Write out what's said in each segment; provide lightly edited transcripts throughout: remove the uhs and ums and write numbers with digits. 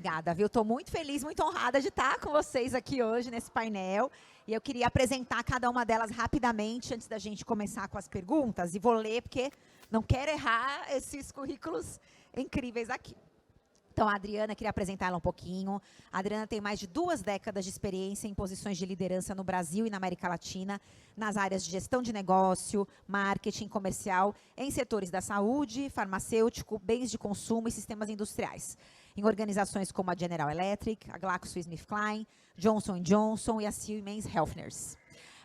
Obrigada, viu? Estou muito feliz, muito honrada de estar com vocês aqui hoje nesse painel. E eu queria apresentar cada uma delas rapidamente antes da gente começar com as perguntas. E vou ler porque não quero errar esses currículos incríveis aqui. Então, a Adriana, queria apresentar ela um pouquinho. A Adriana tem mais de 2 décadas de experiência em posições de liderança no Brasil e na América Latina, nas áreas de gestão de negócio, marketing comercial, em setores da saúde, farmacêutico, bens de consumo e sistemas industriais. Em organizações como a General Electric, a GlaxoSmithKline, Johnson & Johnson e a Siemens Healthineers.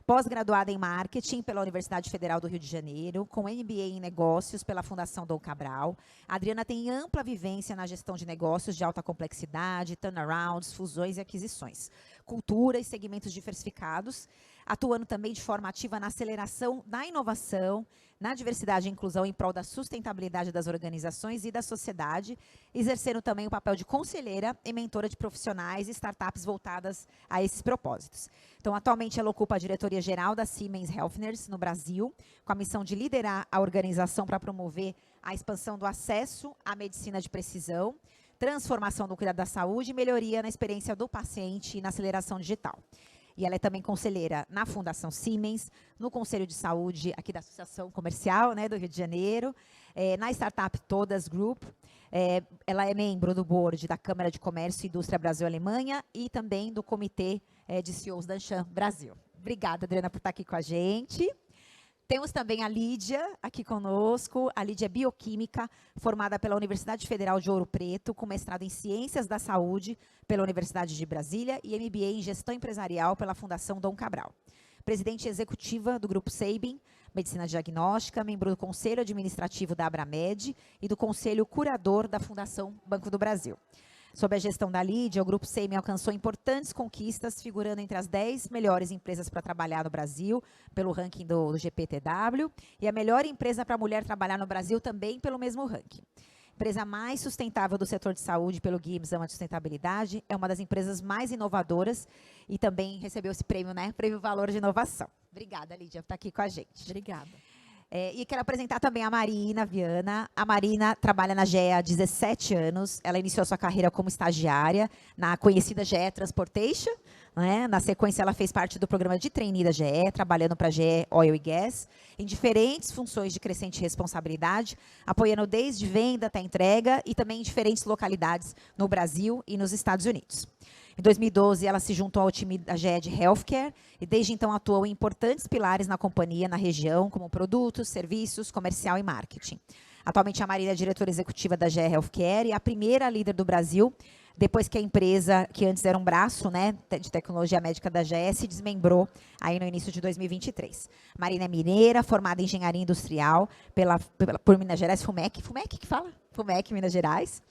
Pós-graduada em Marketing pela Universidade Federal do Rio de Janeiro, com MBA em Negócios pela Fundação Dom Cabral, a Adriana tem ampla vivência na gestão de negócios de alta complexidade, turnarounds, fusões e aquisições, cultura e segmentos diversificados, atuando também de forma ativa na aceleração da inovação, na diversidade e inclusão em prol da sustentabilidade das organizações e da sociedade, exercendo também o papel de conselheira e mentora de profissionais e startups voltadas a esses propósitos. Então, atualmente, ela ocupa a diretoria-geral da Siemens Healthineers no Brasil, com a missão de liderar a organização para promover a expansão do acesso à medicina de precisão, transformação do cuidado da saúde e melhoria na experiência do paciente e na aceleração digital. E ela é também conselheira na Fundação Siemens, no Conselho de Saúde aqui da Associação Comercial, né, do Rio de Janeiro, na Startup Todas Group. Ela é membro do board da Câmara de Comércio e Indústria Brasil-Alemanha e também do Comitê de CEOs da Anshan Brasil. Obrigada, Adriana, por estar aqui com a gente. Temos também a Lídia aqui conosco. A Lídia é bioquímica, formada pela Universidade Federal de Ouro Preto, com mestrado em Ciências da Saúde pela Universidade de Brasília e MBA em Gestão Empresarial pela Fundação Dom Cabral. Presidente executiva do Grupo Sabin, Medicina Diagnóstica, membro do Conselho Administrativo da Abramed e do Conselho Curador da Fundação Banco do Brasil. Sob a gestão da Lídia, o Grupo Sabin alcançou importantes conquistas, figurando entre as 10 melhores empresas para trabalhar no Brasil, pelo ranking do GPTW, e a melhor empresa para mulher trabalhar no Brasil também pelo mesmo ranking. Empresa mais sustentável do setor de saúde pelo Gibbs de Sustentabilidade, é uma das empresas mais inovadoras e também recebeu esse prêmio, né? Prêmio Valor de Inovação. Obrigada, Lídia, por estar aqui com a gente. Obrigada. E quero apresentar também a Marina Viana. A Marina trabalha na GE há 17 anos. Ela iniciou sua carreira como estagiária na conhecida GE Transportation, né? Na sequência, ela fez parte do programa de trainee da GE, trabalhando para a GE Oil e Gas, em diferentes funções de crescente responsabilidade, apoiando desde venda até entrega e também em diferentes localidades no Brasil e nos Estados Unidos. Em 2012, ela se juntou ao time da GE de Healthcare e desde então atuou em importantes pilares na companhia, na região, como produtos, serviços, comercial e marketing. Atualmente, a Marina é diretora executiva da GE Healthcare e a primeira líder do Brasil, depois que a empresa, que antes era um braço, né, de tecnologia médica da GE, se desmembrou aí no início de 2023. Marina é mineira, formada em engenharia industrial por Minas Gerais, FUMEC que fala? FUMEC, Minas Gerais.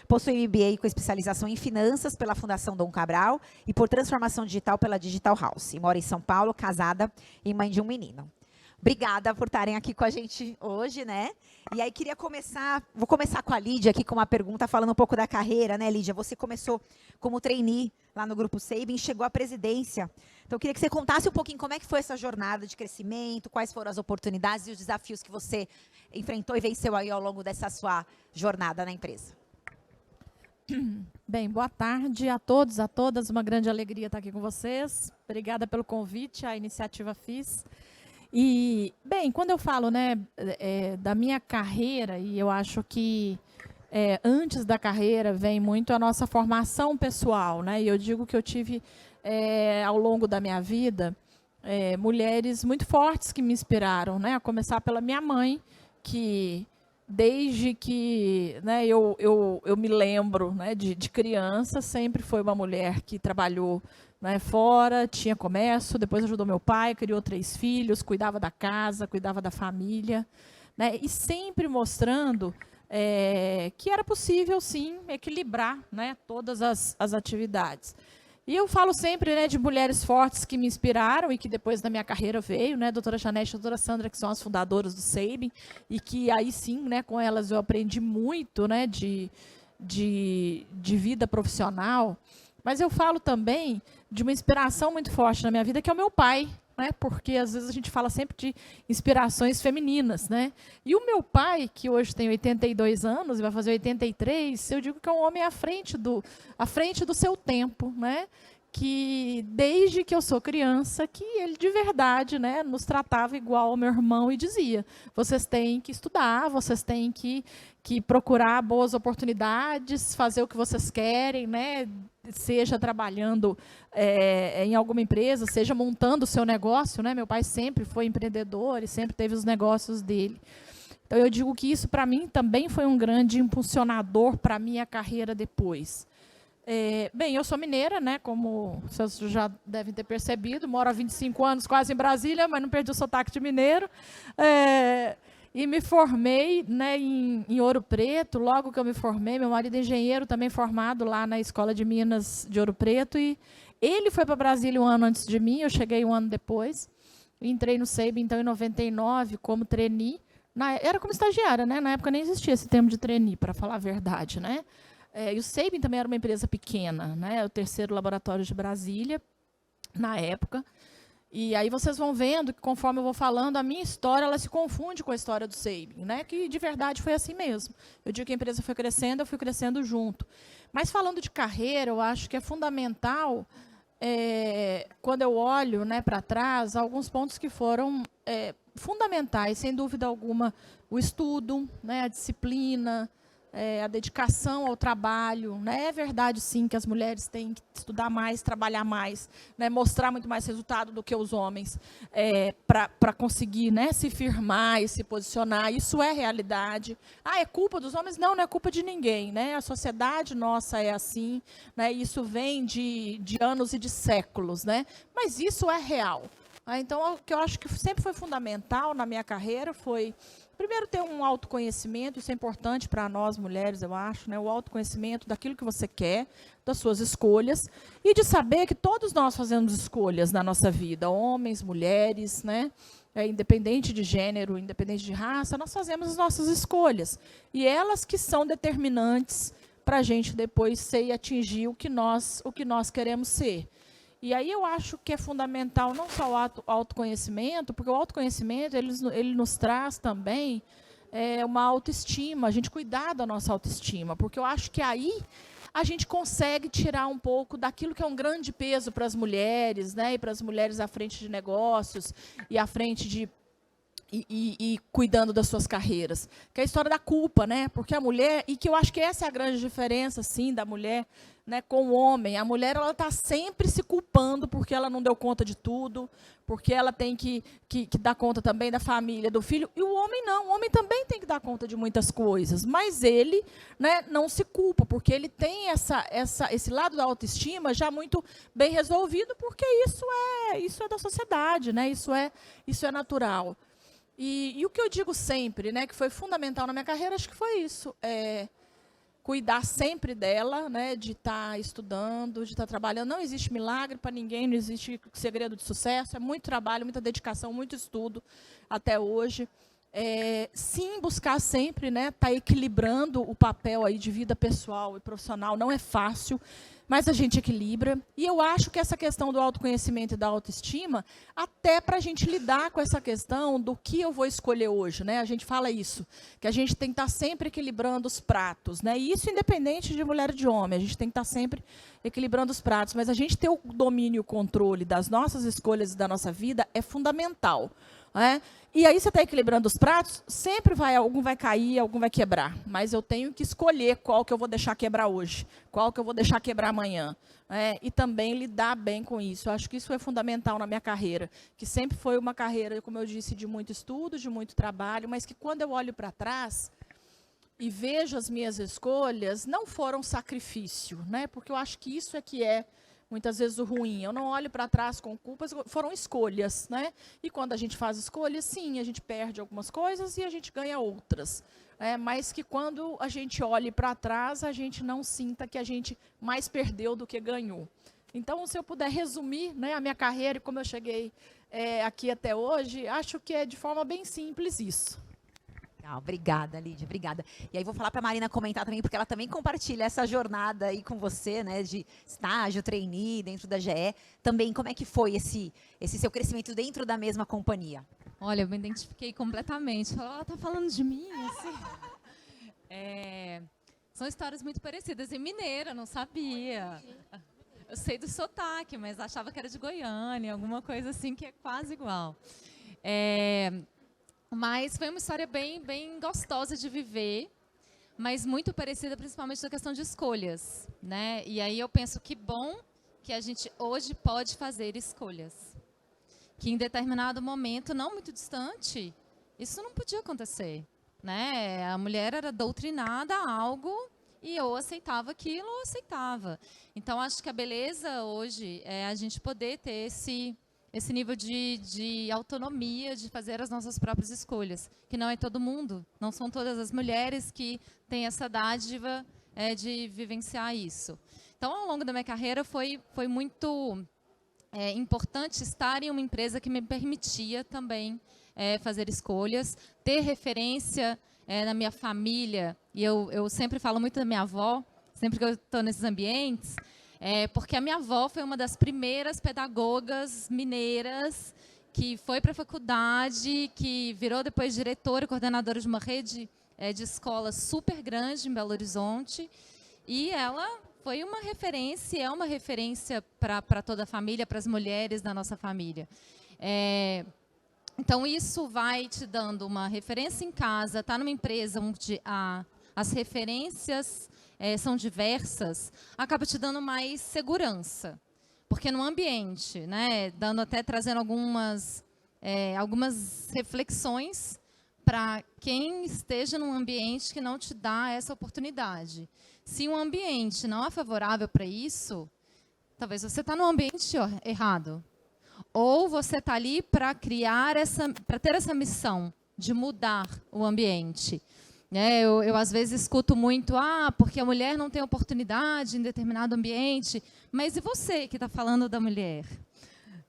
Possui MBA com especialização em finanças pela Fundação Dom Cabral e por transformação digital pela Digital House. E mora em São Paulo, casada e mãe de um menino. Obrigada por estarem aqui com a gente hoje, né? E aí vou começar com a Lídia aqui com uma pergunta falando um pouco da carreira, né, Lídia? Você começou como trainee lá no Grupo Sabin, chegou à presidência. Então, eu queria que você contasse um pouquinho como é que foi essa jornada de crescimento, quais foram as oportunidades e os desafios que você enfrentou e venceu aí ao longo dessa sua jornada na empresa. Bem, boa tarde a todos, a todas. Uma grande alegria estar aqui com vocês. Obrigada pelo convite, a iniciativa FIS. E, bem, quando eu falo, né, da minha carreira, e eu acho que antes da carreira vem muito a nossa formação pessoal, né? E eu digo que eu tive, ao longo da minha vida, mulheres muito fortes que me inspiraram, né? A começar pela minha mãe, que desde que, né, eu me lembro, né, de criança, sempre foi uma mulher que trabalhou, né, fora, tinha comércio, depois ajudou meu pai, criou 3 filhos, cuidava da casa, cuidava da família, né, e sempre mostrando que era possível, sim, equilibrar, né, todas as atividades. E eu falo sempre, né, de mulheres fortes que me inspiraram e que depois da minha carreira veio, né, doutora Janete e doutora Sandra, que são as fundadoras do Sabin, e que aí sim, né, com elas eu aprendi muito, né, de vida profissional. Mas eu falo também de uma inspiração muito forte na minha vida, que é o meu pai, né? Porque às vezes a gente fala sempre de inspirações femininas, né? E o meu pai, que hoje tem 82 anos, vai fazer 83, eu digo que é um homem à frente do seu tempo, né? Que desde que eu sou criança, que ele de verdade, né, nos tratava igual ao meu irmão e dizia: vocês têm que estudar, vocês têm que procurar boas oportunidades, fazer o que vocês querem, né, seja trabalhando em alguma empresa, seja montando o seu negócio, né? Meu pai sempre foi empreendedor e sempre teve os negócios dele. Então eu digo que isso para mim também foi um grande impulsionador para a minha carreira depois. Bem, eu sou mineira, né, como vocês já devem ter percebido, moro há 25 anos quase em Brasília, mas não perdi o sotaque de mineiro. E me formei, né, em Ouro Preto. Logo que eu me formei, meu marido é engenheiro, também formado lá na Escola de Minas de Ouro Preto, e ele foi para Brasília um ano antes de mim, eu cheguei um ano depois. Entrei no SEIB, então, em 99, como trainee. Era como estagiária, né? Na época nem existia esse termo de trainee, para falar a verdade, né? E o SEIB também era uma empresa pequena, né? O terceiro laboratório de Brasília, na época. E aí vocês vão vendo que, conforme eu vou falando, a minha história ela se confunde com a história do SEIB, né? Que, de verdade, foi assim mesmo. Eu digo que a empresa foi crescendo, eu fui crescendo junto. Mas, falando de carreira, eu acho que é fundamental, quando eu olho, né, para trás, alguns pontos que foram fundamentais, sem dúvida alguma, o estudo, né, a disciplina, a dedicação ao trabalho, né? É verdade, sim, que as mulheres têm que estudar mais, trabalhar mais, né? Mostrar muito mais resultado do que os homens, para conseguir, né, se firmar e se posicionar. Isso é realidade. É culpa dos homens? Não, não é culpa de ninguém, né? A sociedade nossa é assim, né? Isso vem de anos e de séculos, né? Mas isso é real. Então, o que eu acho que sempre foi fundamental na minha carreira foi, primeiro, ter um autoconhecimento. Isso é importante para nós mulheres, eu acho, né? O autoconhecimento daquilo que você quer, das suas escolhas, e de saber que todos nós fazemos escolhas na nossa vida, homens, mulheres, né? Independente de gênero, independente de raça, nós fazemos as nossas escolhas. E elas que são determinantes para a gente depois ser e atingir o que nós queremos ser. E aí eu acho que é fundamental não só o autoconhecimento, porque o autoconhecimento ele nos traz também uma autoestima, a gente cuidar da nossa autoestima, porque eu acho que aí a gente consegue tirar um pouco daquilo que é um grande peso para as mulheres, né, e para as mulheres à frente de negócios e à frente de e cuidando das suas carreiras, que é a história da culpa, né? Porque a mulher, e que eu acho que essa é a grande diferença, sim, da mulher, né, com o homem. A mulher, ela está sempre se culpando porque ela não deu conta de tudo, porque ela tem que dar conta também da família, do filho. E o homem não, o homem também tem que dar conta de muitas coisas, mas ele, né, não se culpa, porque ele tem esse lado da autoestima já muito bem resolvido, porque isso é da sociedade, né? Isso é natural. E o que eu digo sempre, né, que foi fundamental na minha carreira, acho que foi isso. Cuidar sempre dela, né, de estar estudando, de estar trabalhando. Não existe milagre para ninguém, não existe segredo de sucesso. É muito trabalho, muita dedicação, muito estudo até hoje. Sim, buscar sempre, né, estar equilibrando o papel aí de vida pessoal e profissional. Não é fácil, mas a gente equilibra. E eu acho que essa questão do autoconhecimento e da autoestima, até para a gente lidar com essa questão do que eu vou escolher hoje, né? A gente fala isso, que a gente tem que estar sempre equilibrando os pratos, né? E isso independente de mulher ou de homem, a gente tem que estar sempre equilibrando os pratos. Mas a gente ter o domínio e o controle das nossas escolhas e da nossa vida é fundamental. E aí você está equilibrando os pratos, sempre algum vai cair, algum vai quebrar. Mas eu tenho que escolher qual que eu vou deixar quebrar hoje, qual que eu vou deixar quebrar amanhã. E também lidar bem com isso. Eu acho que isso é fundamental na minha carreira, que sempre foi uma carreira, como eu disse, de muito estudo, de muito trabalho, mas que quando eu olho para trás e vejo as minhas escolhas, não foram sacrifício, né? Porque eu acho que isso é que é muitas vezes o ruim. Eu não olho para trás com culpas, foram escolhas, né? E quando a gente faz escolhas, sim, a gente perde algumas coisas e a gente ganha outras. Mas que quando a gente olhe para trás, a gente não sinta que a gente mais perdeu do que ganhou. Então, se eu puder resumir, né, a minha carreira e como eu cheguei aqui até hoje, acho que é de forma bem simples isso. Legal, obrigada, Lídia, obrigada. E aí vou falar para a Marina comentar também, porque ela também compartilha essa jornada aí com você, né, de estágio, trainee dentro da GE. Também, como é que foi esse seu crescimento dentro da mesma companhia? Olha, eu me identifiquei completamente. Ela tá falando de mim, assim. São histórias muito parecidas. Em Mineira, não sabia. Eu sei do sotaque, mas achava que era de Goiânia, alguma coisa assim que é quase igual. Mas foi uma história bem, bem gostosa de viver, mas muito parecida principalmente na questão de escolhas, né? E aí eu penso que bom que a gente hoje pode fazer escolhas. Que em determinado momento, não muito distante, isso não podia acontecer, né? A mulher era doutrinada a algo e ou aceitava aquilo ou aceitava. Então, acho que a beleza hoje é a gente poder ter esse nível de autonomia, de fazer as nossas próprias escolhas, que não é todo mundo, não são todas as mulheres que têm essa dádiva de vivenciar isso. Então, ao longo da minha carreira, foi muito importante estar em uma empresa que me permitia também fazer escolhas, ter referência na minha família, e eu sempre falo muito da minha avó, sempre que eu estou nesses ambientes, porque a minha avó foi uma das primeiras pedagogas mineiras que foi para a faculdade, que virou depois diretora e coordenadora de uma rede de escolas super grande em Belo Horizonte, e ela foi uma referência, é uma referência para toda a família, para as mulheres da nossa família. Então, isso vai te dando uma referência em casa, está numa empresa onde as referências são diversas, acaba te dando mais segurança. Porque no ambiente, né, trazendo algumas reflexões para quem esteja num ambiente que não te dá essa oportunidade. Se um ambiente não é favorável para isso, talvez você está no ambiente errado. Ou você está ali para ter essa missão de mudar o ambiente. Eu às vezes escuto muito, porque a mulher não tem oportunidade em determinado ambiente. Mas e você que está falando da mulher?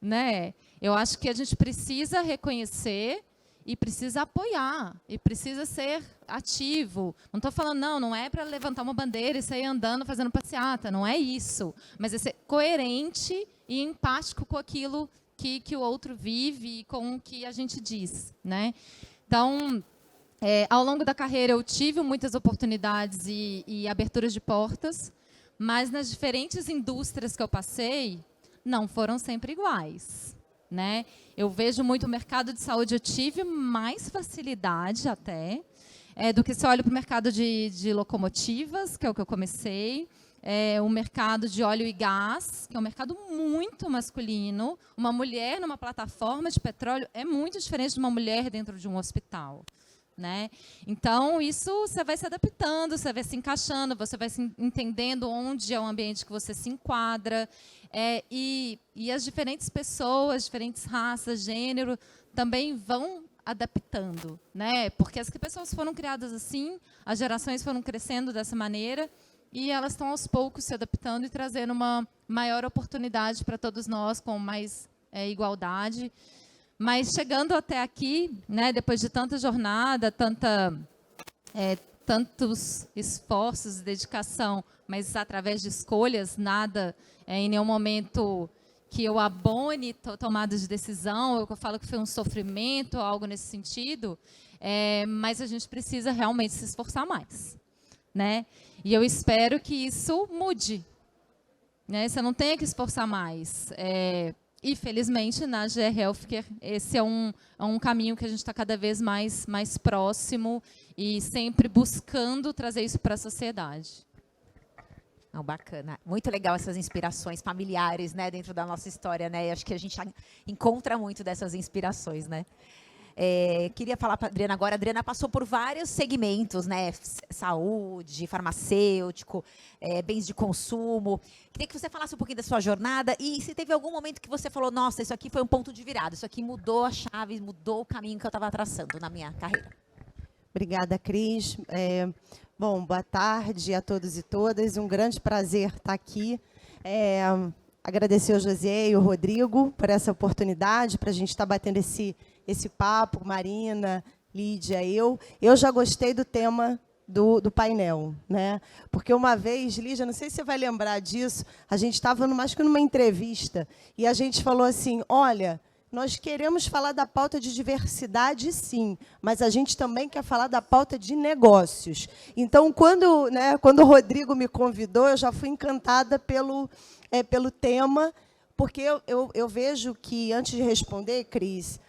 Né? Eu acho que a gente precisa reconhecer e precisa apoiar, e precisa ser ativo. Não estou falando, não é para levantar uma bandeira e sair andando, fazendo passeata, não é isso. Mas é ser coerente e empático com aquilo que o outro vive e com o que a gente diz. Né? Então, ao longo da carreira, eu tive muitas oportunidades e aberturas de portas, mas nas diferentes indústrias que eu passei, não foram sempre iguais. Né? Eu vejo muito o mercado de saúde, eu tive mais facilidade até, do que se eu olho para o mercado de locomotivas, que é o que eu comecei, o mercado de óleo e gás, que é um mercado muito masculino. Uma mulher numa plataforma de petróleo é muito diferente de uma mulher dentro de um hospital. Né? Então, isso você vai se adaptando, você vai se encaixando, você vai se entendendo onde é o ambiente que você se enquadra. E as diferentes pessoas, diferentes raças, gênero, também vão adaptando. Né? Porque as pessoas foram criadas assim, as gerações foram crescendo dessa maneira, e elas estão aos poucos se adaptando e trazendo uma maior oportunidade para todos nós, com mais igualdade. Mas chegando até aqui, né, depois de tanta jornada, tantos esforços e dedicação, mas através de escolhas, nada em nenhum momento que eu abone tomada de decisão, eu falo que foi um sofrimento, algo nesse sentido, mas a gente precisa realmente se esforçar mais. Né? E eu espero que isso mude. Né? Você não tenha que esforçar mais. E, felizmente, na GE Healthcare, esse é um caminho que a gente está cada vez mais próximo e sempre buscando trazer isso para a sociedade. Não, bacana. Muito legal essas inspirações familiares, né, dentro da nossa história, né? Acho que a gente encontra muito dessas inspirações, né? Queria falar para a Adriana agora. A Adriana passou por vários segmentos, né? Saúde, farmacêutico, bens de consumo. Queria que você falasse um pouquinho da sua jornada e se teve algum momento que você falou, nossa, isso aqui foi um ponto de virada, isso aqui mudou a chave, mudou o caminho que eu estava traçando na minha carreira. Obrigada, Cris. Bom, boa tarde a todos e todas. Um grande prazer estar aqui. Agradecer ao José e ao Rodrigo por essa oportunidade, para a gente estar batendo esse papo, Marina, Lídia, eu já gostei do tema do painel, né? Porque uma vez, Lídia, não sei se você vai lembrar disso, a gente estava mais que numa entrevista e a gente falou assim, olha, nós queremos falar da pauta de diversidade, sim, mas a gente também quer falar da pauta de negócios. Então, quando o Rodrigo me convidou, eu já fui encantada pelo tema, porque eu vejo que, antes de responder, Cris,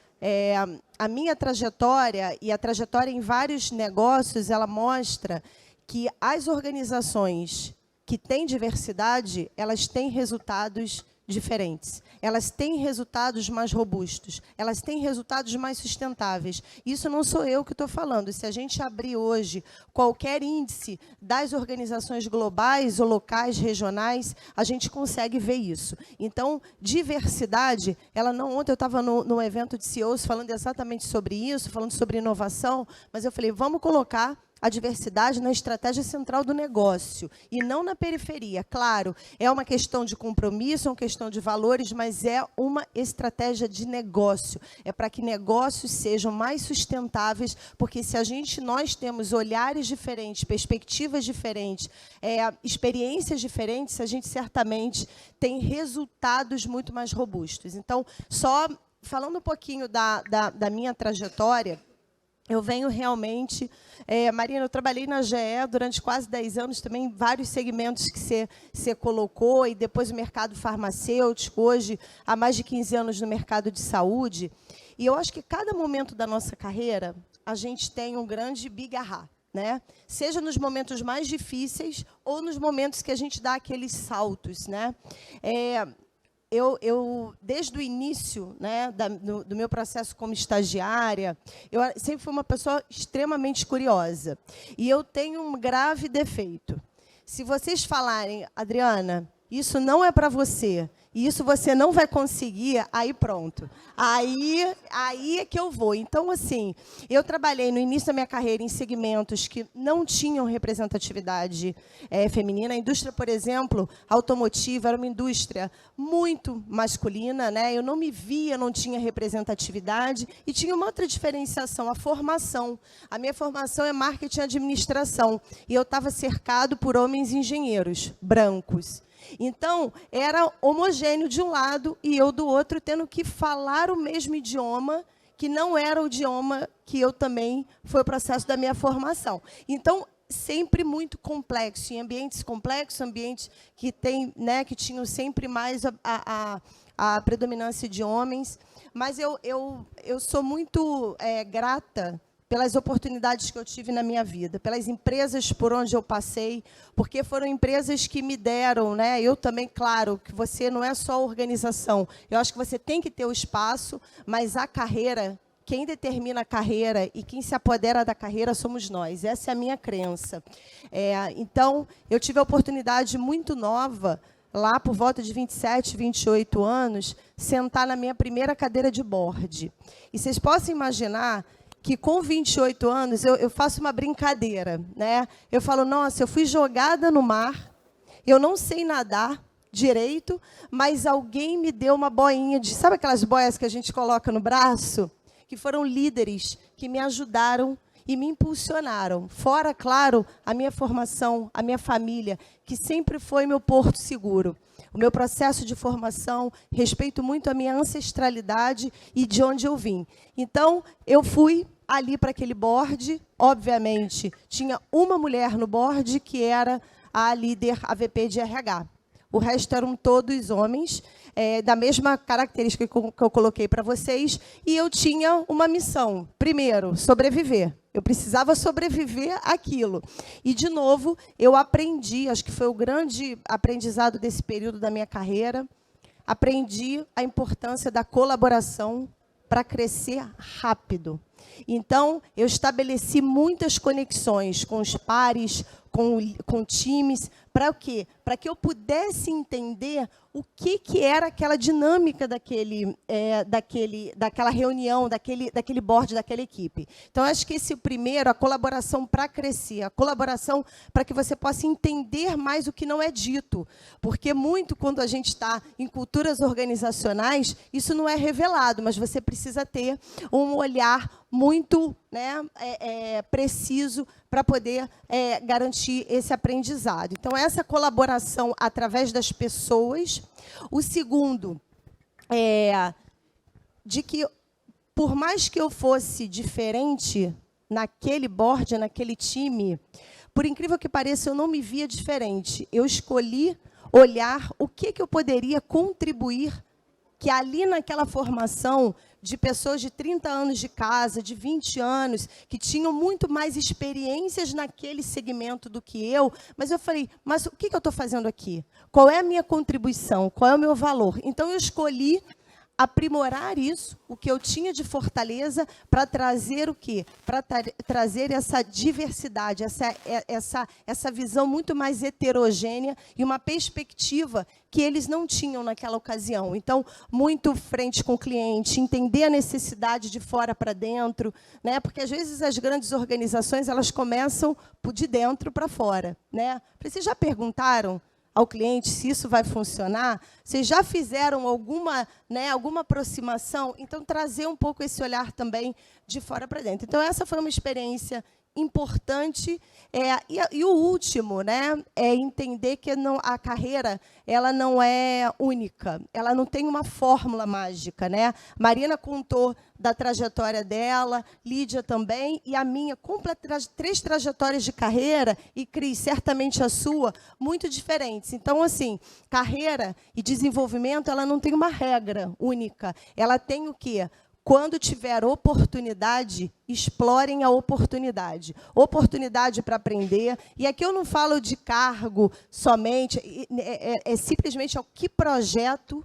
a minha trajetória e a trajetória em vários negócios, ela mostra que as organizações que têm diversidade, elas têm resultados diferentes. Elas têm resultados mais robustos, elas têm resultados mais sustentáveis. Isso não sou eu que estou falando. Se a gente abrir hoje qualquer índice das organizações globais ou locais, regionais, a gente consegue ver isso. Então, diversidade, ela não... Ontem eu estava no evento de CEOs falando exatamente sobre isso, falando sobre inovação, mas eu falei, vamos colocar a diversidade na estratégia central do negócio e não na periferia. Claro, é uma questão de compromisso, é uma questão de valores, mas é uma estratégia de negócio. É para que negócios sejam mais sustentáveis, porque se nós temos olhares diferentes, perspectivas diferentes, experiências diferentes, a gente certamente tem resultados muito mais robustos. Então, só falando um pouquinho da minha trajetória, eu venho realmente... Marina, eu trabalhei na GE durante quase 10 anos, também vários segmentos que você colocou, e depois o mercado farmacêutico, hoje há mais de 15 anos no mercado de saúde. E eu acho que cada momento da nossa carreira, a gente tem um grande big aha, né? Seja nos momentos mais difíceis ou nos momentos que a gente dá aqueles saltos, né? Eu, desde o início, né, do meu processo como estagiária, eu sempre fui uma pessoa extremamente curiosa. E eu tenho um grave defeito. Se vocês falarem, Adriana, isso não é para você, e isso você não vai conseguir, aí pronto. Aí é que eu vou. Então, assim, eu trabalhei no início da minha carreira em segmentos que não tinham representatividade feminina. A indústria, por exemplo, automotiva, era uma indústria muito masculina, né? Eu não me via, não tinha representatividade. E tinha uma outra diferenciação, a formação. A minha formação é marketing e administração. E eu estava cercado por homens engenheiros, brancos. Então, era homogêneo de um lado e eu do outro, tendo que falar o mesmo idioma, que não era o idioma que eu também foi o processo da minha formação. Então, sempre muito complexo, em ambientes complexos, ambientes que tinham sempre mais a predominância de homens. Mas eu sou muito grata pelas oportunidades que eu tive na minha vida, pelas empresas por onde eu passei, porque foram empresas que me deram, né? Eu também, claro, que você não é só organização. Eu acho que você tem que ter o espaço, mas a carreira, quem determina a carreira e quem se apodera da carreira somos nós. Essa é a minha crença. Então, eu tive a oportunidade muito nova, lá por volta de 27, 28 anos, sentar na minha primeira cadeira de board. E vocês possam imaginar que com 28 anos eu faço uma brincadeira, né? Eu falo, nossa, eu fui jogada no mar, eu não sei nadar direito, mas alguém me deu uma boinha de... Sabe aquelas boias que a gente coloca no braço? Que foram líderes que me ajudaram e me impulsionaram. Fora, claro, a minha formação, a minha família, que sempre foi meu porto seguro. O meu processo de formação, respeito muito a minha ancestralidade e de onde eu vim. Então, eu fui ali para aquele board. Obviamente, tinha uma mulher no board que era a líder, a VP de RH. O resto eram todos homens, da mesma característica que eu coloquei para vocês. E eu tinha uma missão. Primeiro, sobreviver. Eu precisava sobreviver àquilo. E, de novo, eu aprendi, acho que foi o grande aprendizado desse período da minha carreira, aprendi a importância da colaboração para crescer rápido. Então, eu estabeleci muitas conexões com os pares, com times, Para o quê? Para que eu pudesse entender o que era aquela dinâmica daquela reunião, daquele board, daquela equipe. Então, acho que esse primeiro, a colaboração para crescer, a colaboração para que você possa entender mais o que não é dito. Porque muito, quando a gente está em culturas organizacionais, isso não é revelado, mas você precisa ter um olhar muito, né, preciso para poder garantir esse aprendizado. Então, essa colaboração através das pessoas. O segundo de que, por mais que eu fosse diferente naquele board, naquele time, por incrível que pareça, eu não me via diferente. Eu escolhi olhar o que eu poderia contribuir, que ali naquela formação de pessoas de 30 anos de casa, de 20 anos, que tinham muito mais experiências naquele segmento do que eu, mas eu falei, mas o que eu estou fazendo aqui? Qual é a minha contribuição? Qual é o meu valor? Então, eu escolhi aprimorar isso, o que eu tinha de fortaleza, para trazer o quê? Para trazer essa diversidade, essa visão muito mais heterogênea e uma perspectiva que eles não tinham naquela ocasião. Então, muito frente com o cliente, entender a necessidade de fora para dentro, né? Porque, às vezes, as grandes organizações elas começam de dentro para fora, né? Vocês já perguntaram ao cliente se isso vai funcionar? Vocês já fizeram alguma aproximação? Então, trazer um pouco esse olhar também de fora para dentro. Então, essa foi uma experiência importante. E o último, né, é entender que a carreira ela não é única, ela não tem uma fórmula mágica, né? Marina contou da trajetória dela, Lídia também, e a minha, 3 trajetórias de carreira, e Cris, certamente a sua, muito diferentes. Então, assim, carreira e desenvolvimento, ela não tem uma regra única. Ela tem o quê? Quando tiver oportunidade, explorem a oportunidade. Oportunidade para aprender. E aqui eu não falo de cargo somente, simplesmente que projetos,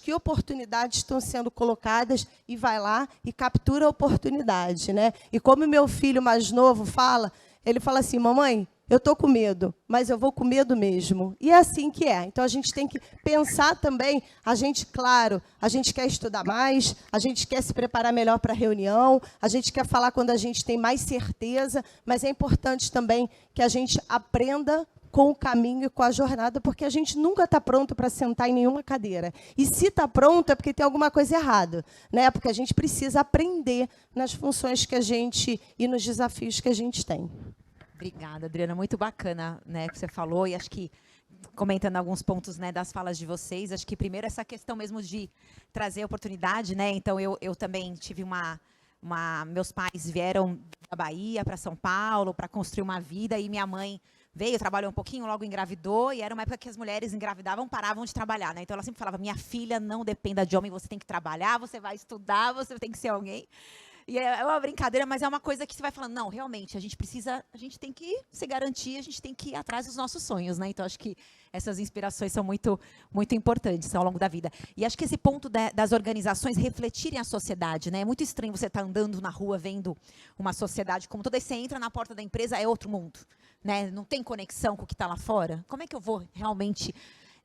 que oportunidades estão sendo colocadas, e vai lá e captura a oportunidade, né? E como meu filho mais novo fala, ele fala assim, mamãe, eu estou com medo, mas eu vou com medo mesmo. E é assim que é. Então, a gente tem que pensar também, claro, a gente quer estudar mais, a gente quer se preparar melhor para a reunião, a gente quer falar quando a gente tem mais certeza, mas é importante também que a gente aprenda com o caminho e com a jornada, porque a gente nunca está pronto para sentar em nenhuma cadeira. E se está pronto é porque tem alguma coisa errada, né? Porque a gente precisa aprender nas funções que a gente e nos desafios que a gente tem. Obrigada, Adriana. Muito bacana, né, que você falou. E acho que, comentando alguns pontos, né, das falas de vocês, acho que primeiro essa questão mesmo de trazer oportunidade, né? Então, eu também tive meus pais vieram da Bahia para São Paulo para construir uma vida, e minha mãe veio, trabalhou um pouquinho, logo engravidou, e era uma época que as mulheres engravidavam, paravam de trabalhar, né? Então, ela sempre falava, minha filha, não dependa de homem, você tem que trabalhar, você vai estudar, você tem que ser alguém. E é uma brincadeira, mas é uma coisa que você vai falando, não, realmente, a gente tem que se garantir, a gente tem que ir atrás dos nossos sonhos, né? Então, acho que essas inspirações são muito, muito importantes ao longo da vida. E acho que esse ponto das organizações refletirem a sociedade, né? É muito estranho você estar andando na rua, vendo uma sociedade como toda, e você entra na porta da empresa, é outro mundo, né? Não tem conexão com o que está lá fora. Como é que eu vou realmente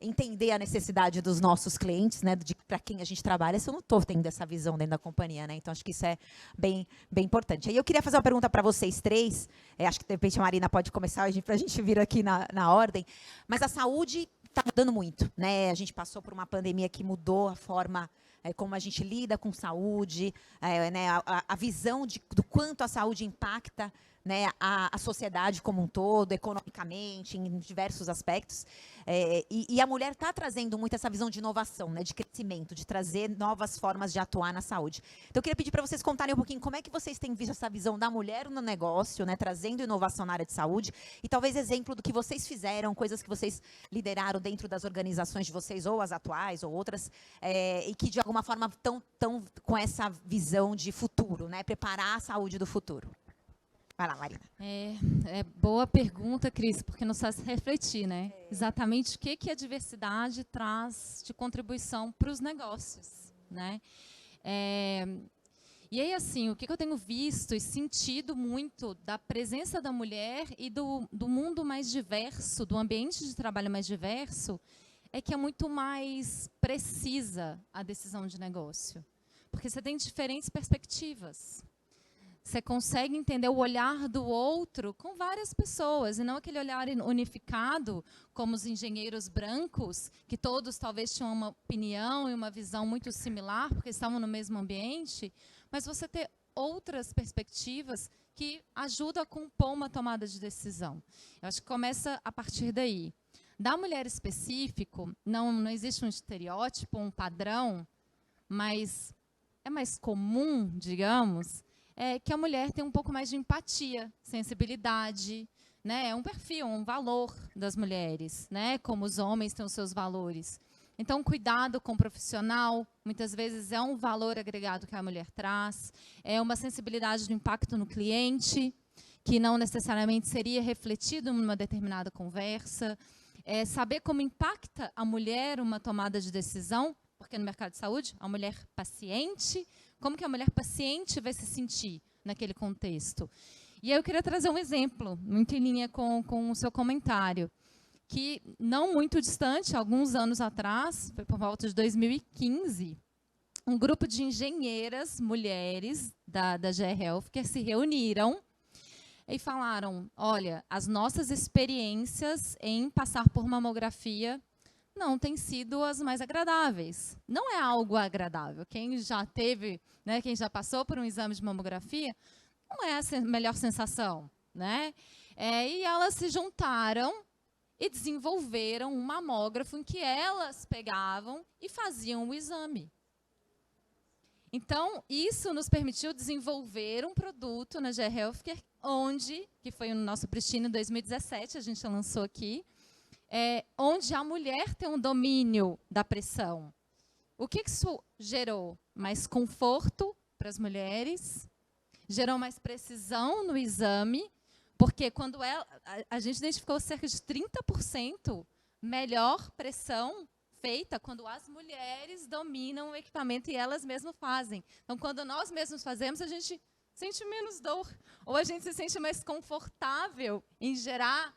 entender a necessidade dos nossos clientes, né, para quem a gente trabalha, se eu não estou tendo essa visão dentro da companhia, né? Então, acho que isso é bem, bem importante. Aí eu queria fazer uma pergunta para vocês três, acho que de repente a Marina pode começar para a gente vir aqui na ordem, mas a saúde está mudando muito, né? A gente passou por uma pandemia que mudou a forma como a gente lida com saúde, né, a visão do quanto a saúde impacta, né, a sociedade como um todo, economicamente, em diversos aspectos. E a mulher está trazendo muito essa visão de inovação, né, de crescimento, de trazer novas formas de atuar na saúde. Então, eu queria pedir para vocês contarem um pouquinho como é que vocês têm visto essa visão da mulher no negócio, né, trazendo inovação na área de saúde, e talvez exemplo do que vocês fizeram, coisas que vocês lideraram dentro das organizações de vocês, ou as atuais, ou outras, e que, de alguma forma, estão com essa visão de futuro, né, preparar a saúde do futuro. Vai lá, Marina. Boa pergunta, Cris, porque nos faz refletir, né? Exatamente o que a diversidade traz de contribuição para os negócios, né? E aí, assim, o que eu tenho visto e sentido muito da presença da mulher e do mundo mais diverso, do ambiente de trabalho mais diverso, é que é muito mais precisa a decisão de negócio. Porque você tem diferentes perspectivas. Você consegue entender o olhar do outro com várias pessoas, e não aquele olhar unificado, como os engenheiros brancos, que todos talvez tinham uma opinião e uma visão muito similar, porque estavam no mesmo ambiente, mas você ter outras perspectivas que ajudam a compor uma tomada de decisão. Eu acho que começa a partir daí. Da mulher específico, não existe um estereótipo, um padrão, mas é mais comum, digamos, que a mulher tem um pouco mais de empatia, sensibilidade, né? É um perfil, um valor das mulheres, né? Como os homens têm os seus valores. Então, cuidado com o profissional, muitas vezes é um valor agregado que a mulher traz, é uma sensibilidade do impacto no cliente, que não necessariamente seria refletido numa determinada conversa, saber como impacta a mulher uma tomada de decisão, porque no mercado de saúde, a mulher paciente, como que a mulher paciente vai se sentir naquele contexto? E aí eu queria trazer um exemplo, muito em linha com o seu comentário, que não muito distante, alguns anos atrás, foi por volta de 2015, um grupo de engenheiras, mulheres da GE Healthcare se reuniram e falaram, olha, as nossas experiências em passar por mamografia não têm sido as mais agradáveis. Não é algo agradável. Quem já teve, né, quem já passou por um exame de mamografia, não é a melhor sensação, né? E elas se juntaram e desenvolveram um mamógrafo em que elas pegavam e faziam o exame. Então, isso nos permitiu desenvolver um produto na GE Healthcare, que foi no nosso Pristina em 2017, a gente lançou aqui, onde a mulher tem um domínio da pressão. O que isso gerou? Mais conforto para as mulheres, gerou mais precisão no exame, porque quando a gente identificou cerca de 30% melhor pressão feita quando as mulheres dominam o equipamento e elas mesmas fazem. Então, quando nós mesmos fazemos, a gente sente menos dor, ou a gente se sente mais confortável em gerar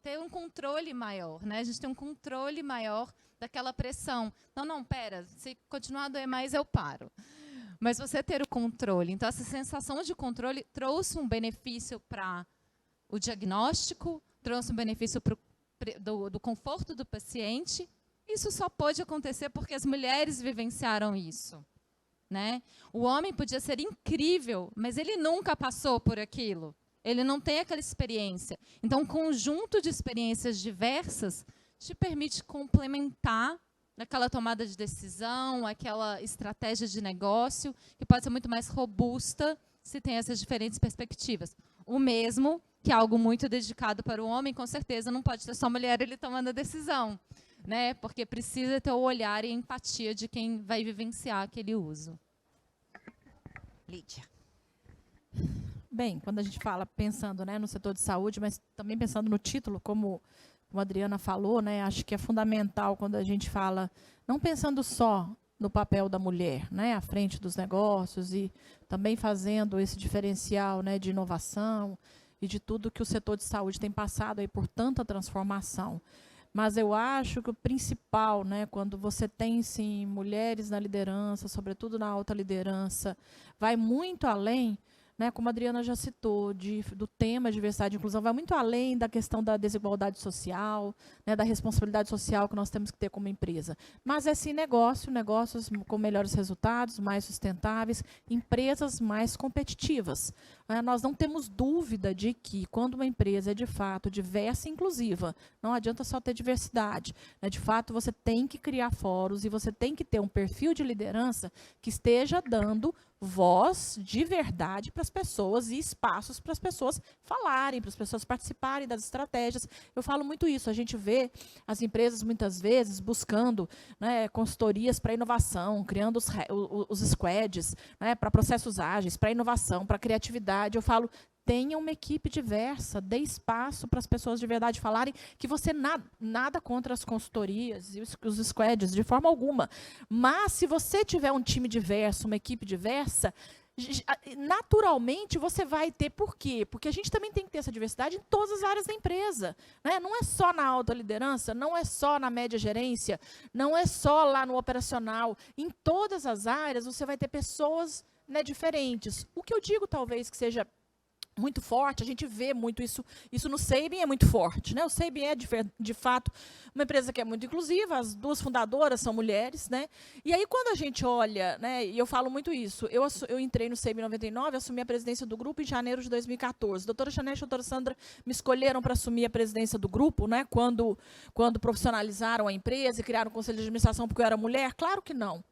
ter um controle maior, né? A gente tem um controle maior daquela pressão. Não, pera, se continuar a doer mais, eu paro. Mas você ter o controle. Então, essa sensação de controle trouxe um benefício para o diagnóstico, trouxe um benefício do conforto do paciente. Isso só pode acontecer porque as mulheres vivenciaram isso, né? O homem podia ser incrível, mas ele nunca passou por aquilo. Ele não tem aquela experiência. Então, um conjunto de experiências diversas te permite complementar aquela tomada de decisão, aquela estratégia de negócio, que pode ser muito mais robusta se tem essas diferentes perspectivas. O mesmo, que é algo muito dedicado para o homem, com certeza não pode ter só a mulher ele tomando a decisão, né? Porque precisa ter o olhar e a empatia de quem vai vivenciar aquele uso. Lídia. Bem, quando a gente fala pensando, né, no setor de saúde, mas também pensando no título, como a Adriana falou, né, acho que é fundamental quando a gente fala, não pensando só no papel da mulher, né, à frente dos negócios e também fazendo esse diferencial, né, de inovação e de tudo que o setor de saúde tem passado aí por tanta transformação. Mas eu acho que o principal, né, quando você tem, sim, mulheres na liderança, sobretudo na alta liderança, vai muito além, né, como a Adriana já citou, do tema diversidade e inclusão, vai muito além da questão da desigualdade social, né, da responsabilidade social que nós temos que ter como empresa. Mas é sim negócios com melhores resultados, mais sustentáveis, empresas mais competitivas. Nós não temos dúvida de que, quando uma empresa é de fato diversa e inclusiva, não adianta só ter diversidade, né, de fato você tem que criar fóruns e você tem que ter um perfil de liderança que esteja dando voz de verdade para as pessoas e espaços para as pessoas falarem, para as pessoas participarem das estratégias. Eu falo muito isso, a gente vê as empresas muitas vezes buscando, né, consultorias para inovação, criando os squads, né, para processos ágeis, para inovação, para criatividade. Eu falo, tenha uma equipe diversa, dê espaço para as pessoas de verdade falarem, que você nada contra as consultorias e os squads, de forma alguma. Mas, se você tiver um time diverso, uma equipe diversa, naturalmente você vai ter. Por quê? Porque a gente também tem que ter essa diversidade em todas as áreas da empresa, né? Não é só na alta liderança, não é só na média gerência, não é só lá no operacional. Em todas as áreas você vai ter pessoas, né, diferentes. O que eu digo talvez que seja muito forte, a gente vê muito isso no Sabin é muito forte, né? O Sabin é, de fato, uma empresa que é muito inclusiva, as duas fundadoras são mulheres, né? E aí, quando a gente olha, né, e eu falo muito isso, eu entrei no Sabin em 99, assumi a presidência do grupo em janeiro de 2014. A doutora Chanel e a doutora Sandra me escolheram para assumir a presidência do grupo, né, quando profissionalizaram a empresa e criaram o conselho de administração porque eu era mulher? Claro que não.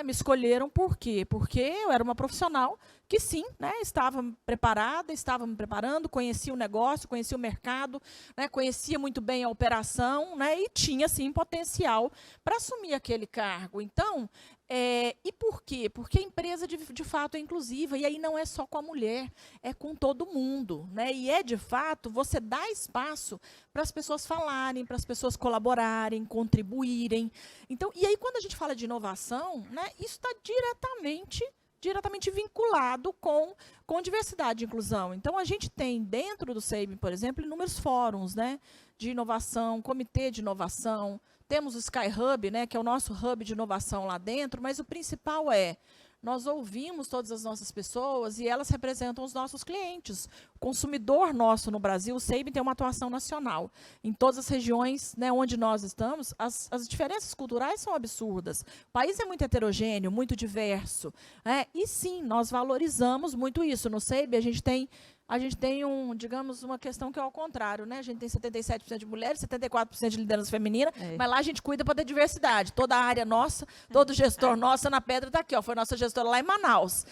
Me escolheram por quê? Porque eu era uma profissional que, sim, né, estava preparada, estava me preparando, conhecia o negócio, conhecia o mercado, né, conhecia muito bem a operação, né, e tinha, sim, potencial para assumir aquele cargo. Então, e por quê? Porque a empresa, de fato, é inclusiva, e aí não é só com a mulher, é com todo mundo, né? E é, de fato, você dá espaço para as pessoas falarem, para as pessoas colaborarem, contribuírem. Então, e aí, quando a gente fala de inovação, né, isso está diretamente vinculado com diversidade e inclusão. Então, a gente tem, dentro do Sabin, por exemplo, inúmeros fóruns, né, de inovação, comitê de inovação. Temos o Sky Hub, né, que é o nosso hub de inovação lá dentro, mas o principal nós ouvimos todas as nossas pessoas e elas representam os nossos clientes. O consumidor nosso no Brasil, o Sabin tem uma atuação nacional. Em todas as regiões, né, onde nós estamos, as diferenças culturais são absurdas. O país é muito heterogêneo, muito diverso. E sim, nós valorizamos muito isso. No Sabin, a gente tem digamos, uma questão que é ao contrário, né? A gente tem 77% de mulheres, 74% de liderança feminina, mas lá a gente cuida para ter diversidade. Toda a área nossa, todo gestor nosso, Ana Pedra está aqui, foi nossa gestora lá em Manaus.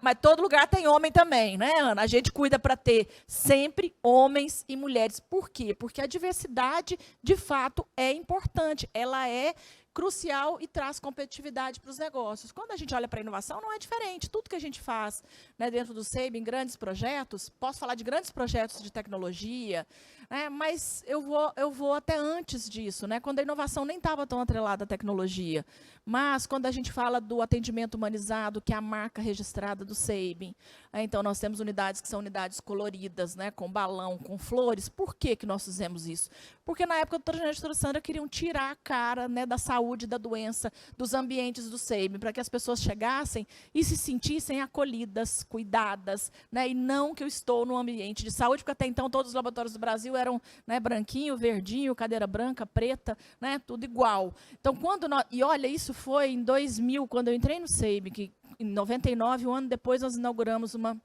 Mas todo lugar tem homem também, né, Ana? A gente cuida para ter sempre homens e mulheres. Por quê? Porque a diversidade, de fato, é importante. Ela é crucial e traz competitividade para os negócios. Quando a gente olha para a inovação, não é diferente. Tudo que a gente faz, né, dentro do Sabin, grandes projetos, posso falar de grandes projetos de tecnologia, né, mas eu vou até antes disso, né, quando a inovação nem estava tão atrelada à tecnologia. Mas, quando a gente fala do atendimento humanizado, que é a marca registrada do Sabin, então nós temos unidades que são unidades coloridas, né, com balão, com flores. Por que nós fizemos isso? Porque, na época, a doutora Janete e a doutora Sandra queriam tirar a cara, né, da saúde, da doença, dos ambientes do Sabin, para que as pessoas chegassem e se sentissem acolhidas, cuidadas, né, e não que eu estou no ambiente de saúde, porque até então todos os laboratórios do Brasil eram, né, branquinho, verdinho, cadeira branca, preta, né, tudo igual. Então, e olha, isso foi em 2000, quando eu entrei no Sabin, que em 99, um ano depois, nós inauguramos uma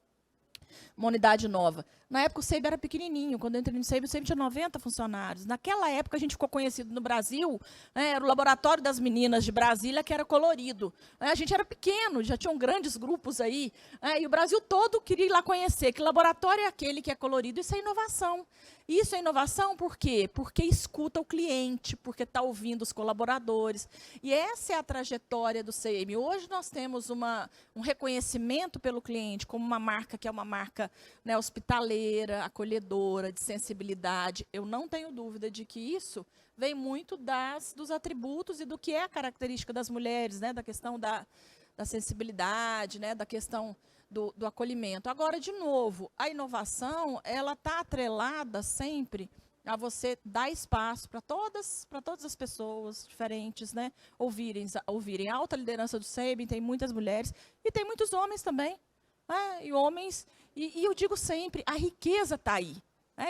unidade nova. Na época, o Sabin era pequenininho. Quando eu entrei no Sabin, o Sabin tinha 90 funcionários. Naquela época, a gente ficou conhecido no Brasil, né, era o Laboratório das Meninas de Brasília, que era colorido. A gente era pequeno, já tinham grandes grupos aí. E o Brasil todo queria ir lá conhecer. Que laboratório é aquele que é colorido? Isso é inovação. Isso é inovação por quê? Porque escuta o cliente, porque está ouvindo os colaboradores. E essa é a trajetória do Sabin. Hoje nós temos um reconhecimento pelo cliente como uma marca que é uma marca, né, hospitaleira, acolhedora, de sensibilidade. Eu não tenho dúvida de que isso vem muito dos atributos e do que é a característica das mulheres, né, da questão da sensibilidade, né, da questão do acolhimento. Agora, de novo, a inovação, ela está atrelada sempre a você dar espaço para todas as pessoas diferentes, né, ouvirem. A alta liderança do Sabin tem muitas mulheres e tem muitos homens também. E homens, e eu digo sempre, a riqueza está aí.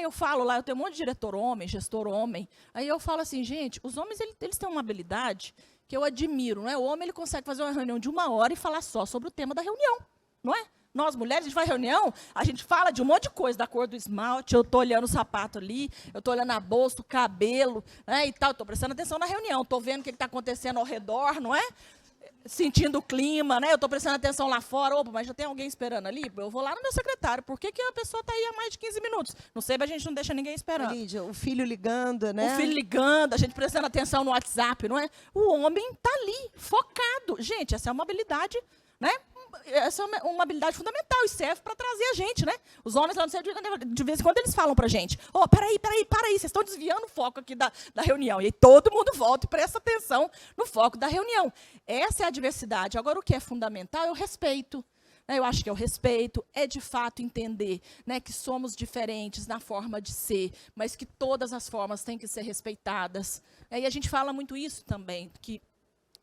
Eu falo lá, eu tenho um monte de diretor homem, gestor homem, aí eu falo assim, gente, os homens eles têm uma habilidade que eu admiro, né? O homem ele consegue fazer uma reunião de 1 hora e falar só sobre o tema da reunião, não é? Nós, mulheres, a gente vai à reunião, a gente fala de um monte de coisa, da cor do esmalte, eu estou olhando o sapato ali, eu estou olhando a bolsa, o cabelo, né, e tal, estou prestando atenção na reunião, estou vendo o que está acontecendo ao redor, não é? Sentindo o clima, né? Eu estou prestando atenção lá fora. Opa, mas já tem alguém esperando ali? Eu vou lá no meu secretário. Por que a pessoa está aí há mais de 15 minutos? Não sei, mas a gente não deixa ninguém esperando. Lídia, o filho ligando, né? O filho ligando, a gente prestando atenção no WhatsApp, não é? O homem está ali, focado. Gente, essa é uma habilidade, né, essa é uma habilidade fundamental e serve para trazer a gente, né? Os homens lá no centro, de vez em quando, eles falam para a gente, peraí, vocês estão desviando o foco aqui da reunião. E aí todo mundo volta e presta atenção no foco da reunião. Essa é a diversidade. Agora, o que é fundamental é o respeito. Eu acho que é o respeito, é de fato entender, né, que somos diferentes na forma de ser, mas que todas as formas têm que ser respeitadas. E a gente fala muito isso também, que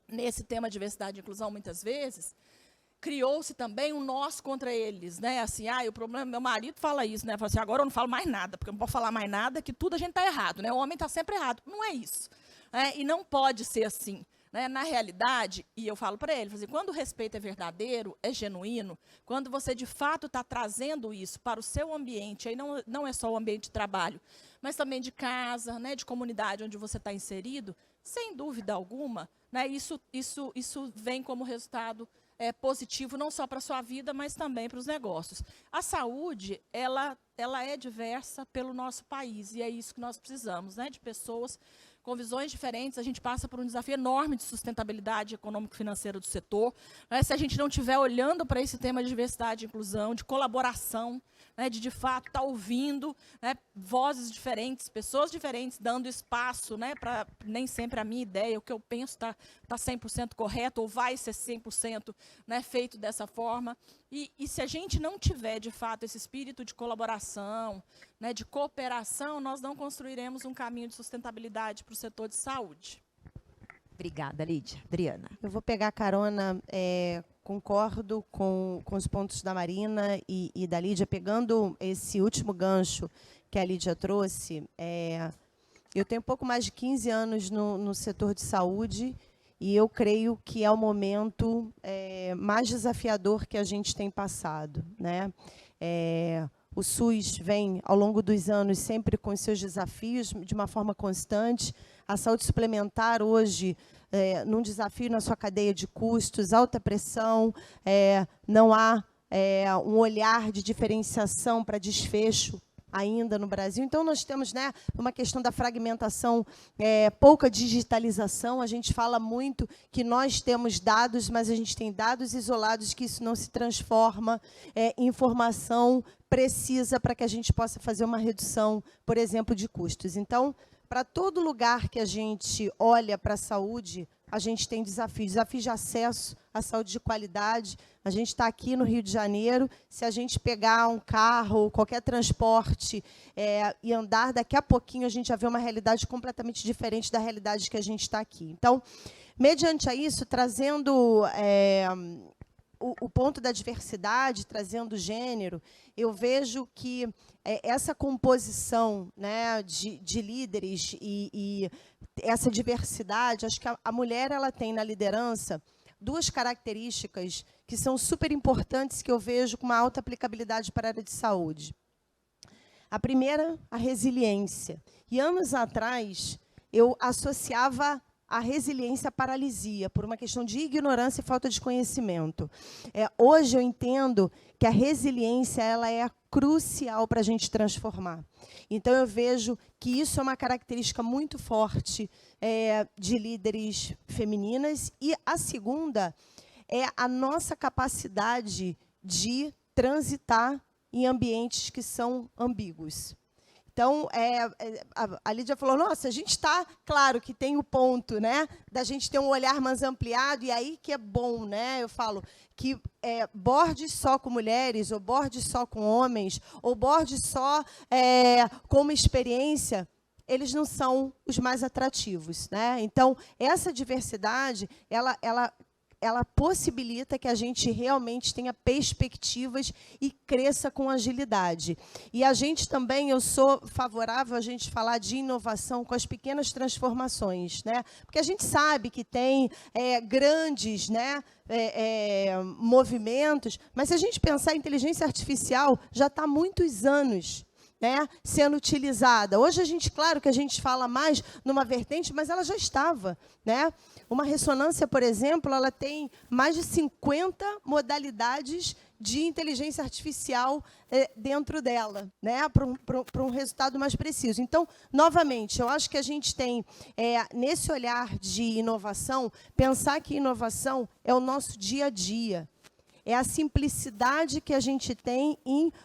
nesse tema diversidade e inclusão, muitas vezes, criou-se também um nós contra eles. Né? Assim, o problema, meu marido fala isso, né? Fala assim, agora eu não falo mais nada, porque eu não posso falar mais nada, que tudo a gente está errado. Né? O homem está sempre errado. Não é isso. E não pode ser assim. Né? Na realidade, e eu falo para ele, assim, quando o respeito é verdadeiro, é genuíno, quando você, de fato, está trazendo isso para o seu ambiente, aí não é só o ambiente de trabalho, mas também de casa, né, de comunidade onde você está inserido, sem dúvida alguma, né, isso vem como resultado positivo, não só para a sua vida, mas também para os negócios. A saúde, ela é diversa pelo nosso país, e é isso que nós precisamos, né, de pessoas com visões diferentes. A gente passa por um desafio enorme de sustentabilidade econômico-financeira do setor. Né? Se a gente não estiver olhando para esse tema de diversidade e inclusão, de colaboração, né, de fato estar ouvindo, né, vozes diferentes, pessoas diferentes, dando espaço, né, para nem sempre a minha ideia, o que eu penso está 100% correto, ou vai ser 100%, né, feito dessa forma. E se a gente não tiver, de fato, esse espírito de colaboração, né, de cooperação, nós não construiremos um caminho de sustentabilidade para o setor de saúde. Obrigada, Lídia. Adriana. Eu vou pegar carona, concordo com os pontos da Marina e da Lídia. Pegando esse último gancho que a Lídia trouxe, eu tenho pouco mais de 15 anos no setor de saúde, e eu creio que é o momento mais desafiador que a gente tem passado. Né? O SUS vem, ao longo dos anos, sempre com seus desafios, de uma forma constante. A saúde suplementar, hoje, num desafio na sua cadeia de custos, alta pressão, não há um olhar de diferenciação para desfecho ainda no Brasil. Então, nós temos, né, uma questão da fragmentação, pouca digitalização. A gente fala muito que nós temos dados, mas a gente tem dados isolados, que isso não se transforma em informação precisa para que a gente possa fazer uma redução, por exemplo, de custos. Então, para todo lugar que a gente olha para a saúde, a gente tem desafios de acesso à saúde de qualidade. A gente está aqui no Rio de Janeiro, se a gente pegar um carro, qualquer transporte e andar, daqui a pouquinho a gente já vê uma realidade completamente diferente da realidade que a gente está aqui. Então, mediante a isso, trazendo o ponto da diversidade, trazendo gênero, eu vejo que essa composição, né, de líderes e essa diversidade, acho que a mulher ela tem na liderança duas características que são super importantes, que eu vejo com uma alta aplicabilidade para a área de saúde. A primeira, a resiliência. E anos atrás, eu associava a resiliência à paralisia, por uma questão de ignorância e falta de conhecimento. Hoje eu entendo que a resiliência ela é crucial para a gente transformar. Então, eu vejo que isso é uma característica muito forte de líderes femininas. E a segunda é a nossa capacidade de transitar em ambientes que são ambíguos. Então, a Lídia falou, nossa, a gente está, claro que tem o ponto, né, da gente ter um olhar mais ampliado, e aí que é bom, né? Eu falo que boards só com mulheres, ou boards só com homens, ou boards só com uma experiência, eles não são os mais atrativos. Né? Então, essa diversidade, ela possibilita que a gente realmente tenha perspectivas e cresça com agilidade. E a gente também, eu sou favorável a gente falar de inovação com as pequenas transformações, né? Porque a gente sabe que tem grandes, né, movimentos, mas se a gente pensar em inteligência artificial, já está há muitos anos, né, sendo utilizada. Hoje, claro que a gente fala mais numa vertente, mas ela já estava. Né? Uma ressonância, por exemplo, ela tem mais de 50 modalidades de inteligência artificial dentro dela, né, para um resultado mais preciso. Então, novamente, eu acho que a gente tem, nesse olhar de inovação, pensar que inovação é o nosso dia a dia. é a simplicidade que a gente tem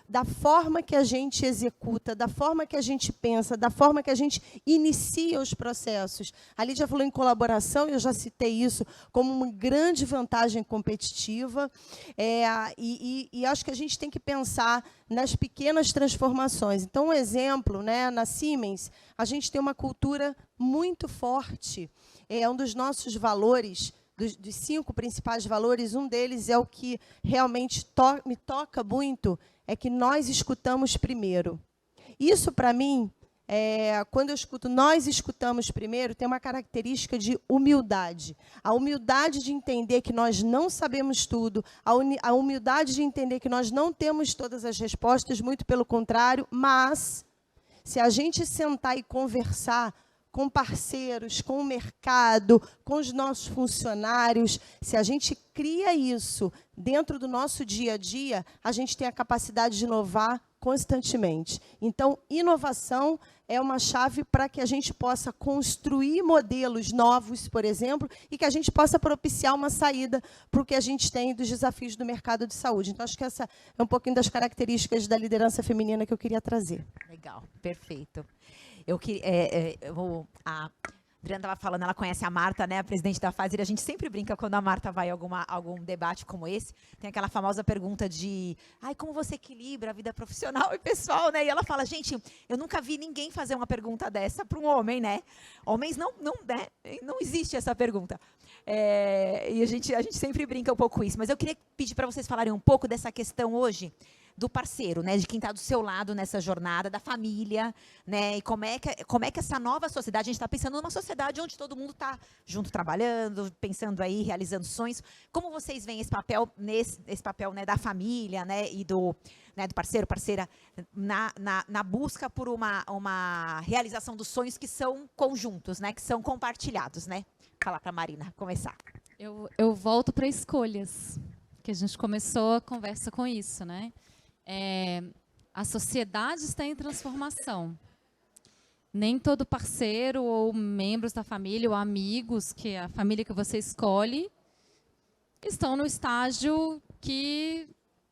da forma que a gente executa, da forma que a gente pensa, da forma que a gente inicia os processos. A Lídia falou em colaboração, eu já citei isso como uma grande vantagem competitiva, e acho que a gente tem que pensar nas pequenas transformações. Então, um exemplo, né, na Siemens, a gente tem uma cultura muito forte. É um dos nossos valores, dos 5 principais valores, um deles é o que realmente me toca muito, é que nós escutamos primeiro. Isso, para mim, quando eu escuto nós escutamos primeiro, tem uma característica de humildade. A humildade de entender que nós não sabemos tudo, a humildade de entender que nós não temos todas as respostas, muito pelo contrário, mas se a gente sentar e conversar com parceiros, com o mercado, com os nossos funcionários, se a gente cria isso dentro do nosso dia a dia, a gente tem a capacidade de inovar constantemente. Então, inovação é uma chave para que a gente possa construir modelos novos, por exemplo, e que a gente possa propiciar uma saída para o que a gente tem dos desafios do mercado de saúde. Então, acho que essa é um pouquinho das características da liderança feminina que eu queria trazer. Legal, perfeito. A Adriana estava falando, ela conhece a Marta, né, a presidente da Pfizer, e a gente sempre brinca quando a Marta vai a algum debate como esse, tem aquela famosa pergunta de, como você equilibra a vida profissional e pessoal, né? E ela fala, gente, eu nunca vi ninguém fazer uma pergunta dessa para um homem, né? Homens não existe essa pergunta. E a gente sempre brinca um pouco com isso, mas eu queria pedir para vocês falarem um pouco dessa questão hoje, do parceiro, né, de quem está do seu lado nessa jornada, da família, né, e como é que essa nova sociedade, a gente está pensando numa sociedade onde todo mundo está junto trabalhando, pensando aí, realizando sonhos. Como vocês veem esse papel, né, da família, né, e do parceiro, parceira, na busca por uma realização dos sonhos que são conjuntos, né, que são compartilhados, né? Falar para a Marina começar. Eu volto para escolhas, que a gente começou a conversa com isso, né? A sociedade está em transformação. Nem todo parceiro ou membros da família ou amigos, que é a família que você escolhe, estão no estágio que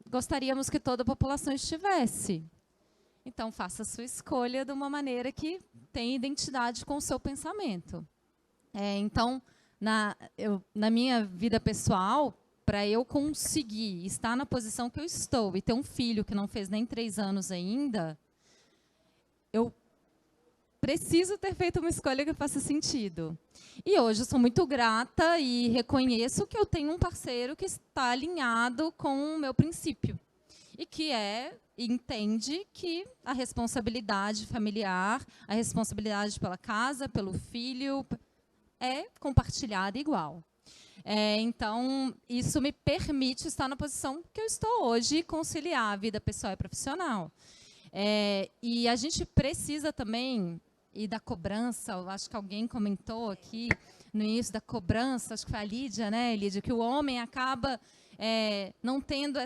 gostaríamos que toda a população estivesse. Então, faça a sua escolha de uma maneira que tenha identidade com o seu pensamento. Então, na minha vida pessoal, para eu conseguir estar na posição que eu estou e ter um filho que não fez nem 3 anos ainda, eu preciso ter feito uma escolha que faça sentido. E hoje eu sou muito grata e reconheço que eu tenho um parceiro que está alinhado com o meu princípio e que entende que a responsabilidade familiar, a responsabilidade pela casa, pelo filho, é compartilhada igual. Então, isso me permite estar na posição que eu estou hoje e conciliar a vida pessoal e profissional. E a gente precisa também, e da cobrança, eu acho que alguém comentou aqui no início da cobrança, acho que foi a Lídia, né, Lídia, que o homem acaba não tendo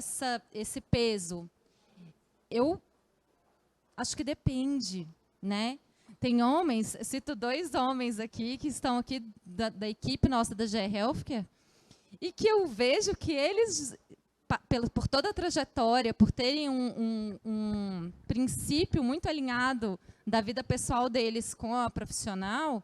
esse peso. Eu acho que depende, né? Tem homens, cito 2 homens aqui, que estão aqui da equipe nossa da GE Healthcare, e que eu vejo que eles, por toda a trajetória, por terem um princípio muito alinhado da vida pessoal deles com a profissional,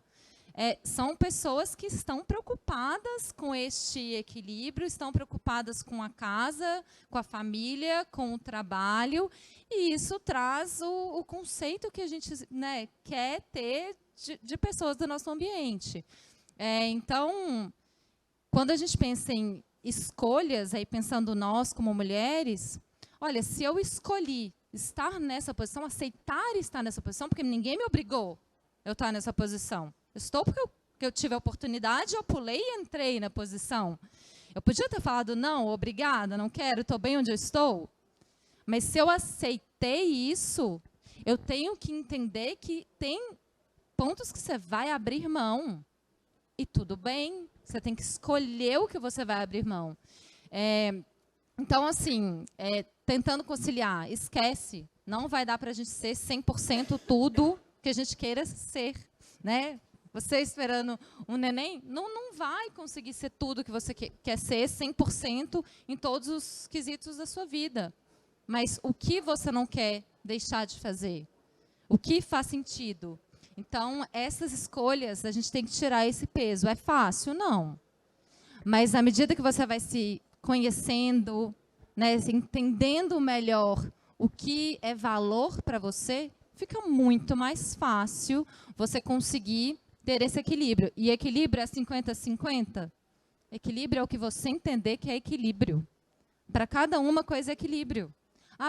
são pessoas que estão preocupadas com este equilíbrio, estão preocupadas com a casa, com a família, com o trabalho, e isso traz o conceito que a gente, né, quer ter de pessoas do nosso ambiente. Então, quando a gente pensa em escolhas, aí pensando nós como mulheres, olha, se eu escolhi estar nessa posição, aceitar estar nessa posição, porque ninguém me obrigou a eu estar nessa posição. Eu estou porque eu tive a oportunidade, eu pulei e entrei na posição. Eu podia ter falado, não, obrigada, não quero, estou bem onde eu estou. Mas se eu aceitei isso, eu tenho que entender que tem pontos que você vai abrir mão. E tudo bem, você tem que escolher o que você vai abrir mão. Então, assim, tentando conciliar, esquece, não vai dar para a gente ser 100% tudo que a gente queira ser, né? Você esperando um neném, não vai conseguir ser tudo que você quer ser, 100% em todos os quesitos da sua vida. Mas o que você não quer deixar de fazer? O que faz sentido? Então, essas escolhas, a gente tem que tirar esse peso. É fácil? Não. Mas, à medida que você vai se conhecendo, né, se entendendo melhor o que é valor para você, fica muito mais fácil você conseguir ter esse equilíbrio. E equilíbrio é 50-50? Equilíbrio é o que você entender que é equilíbrio. Para cada uma coisa é equilíbrio.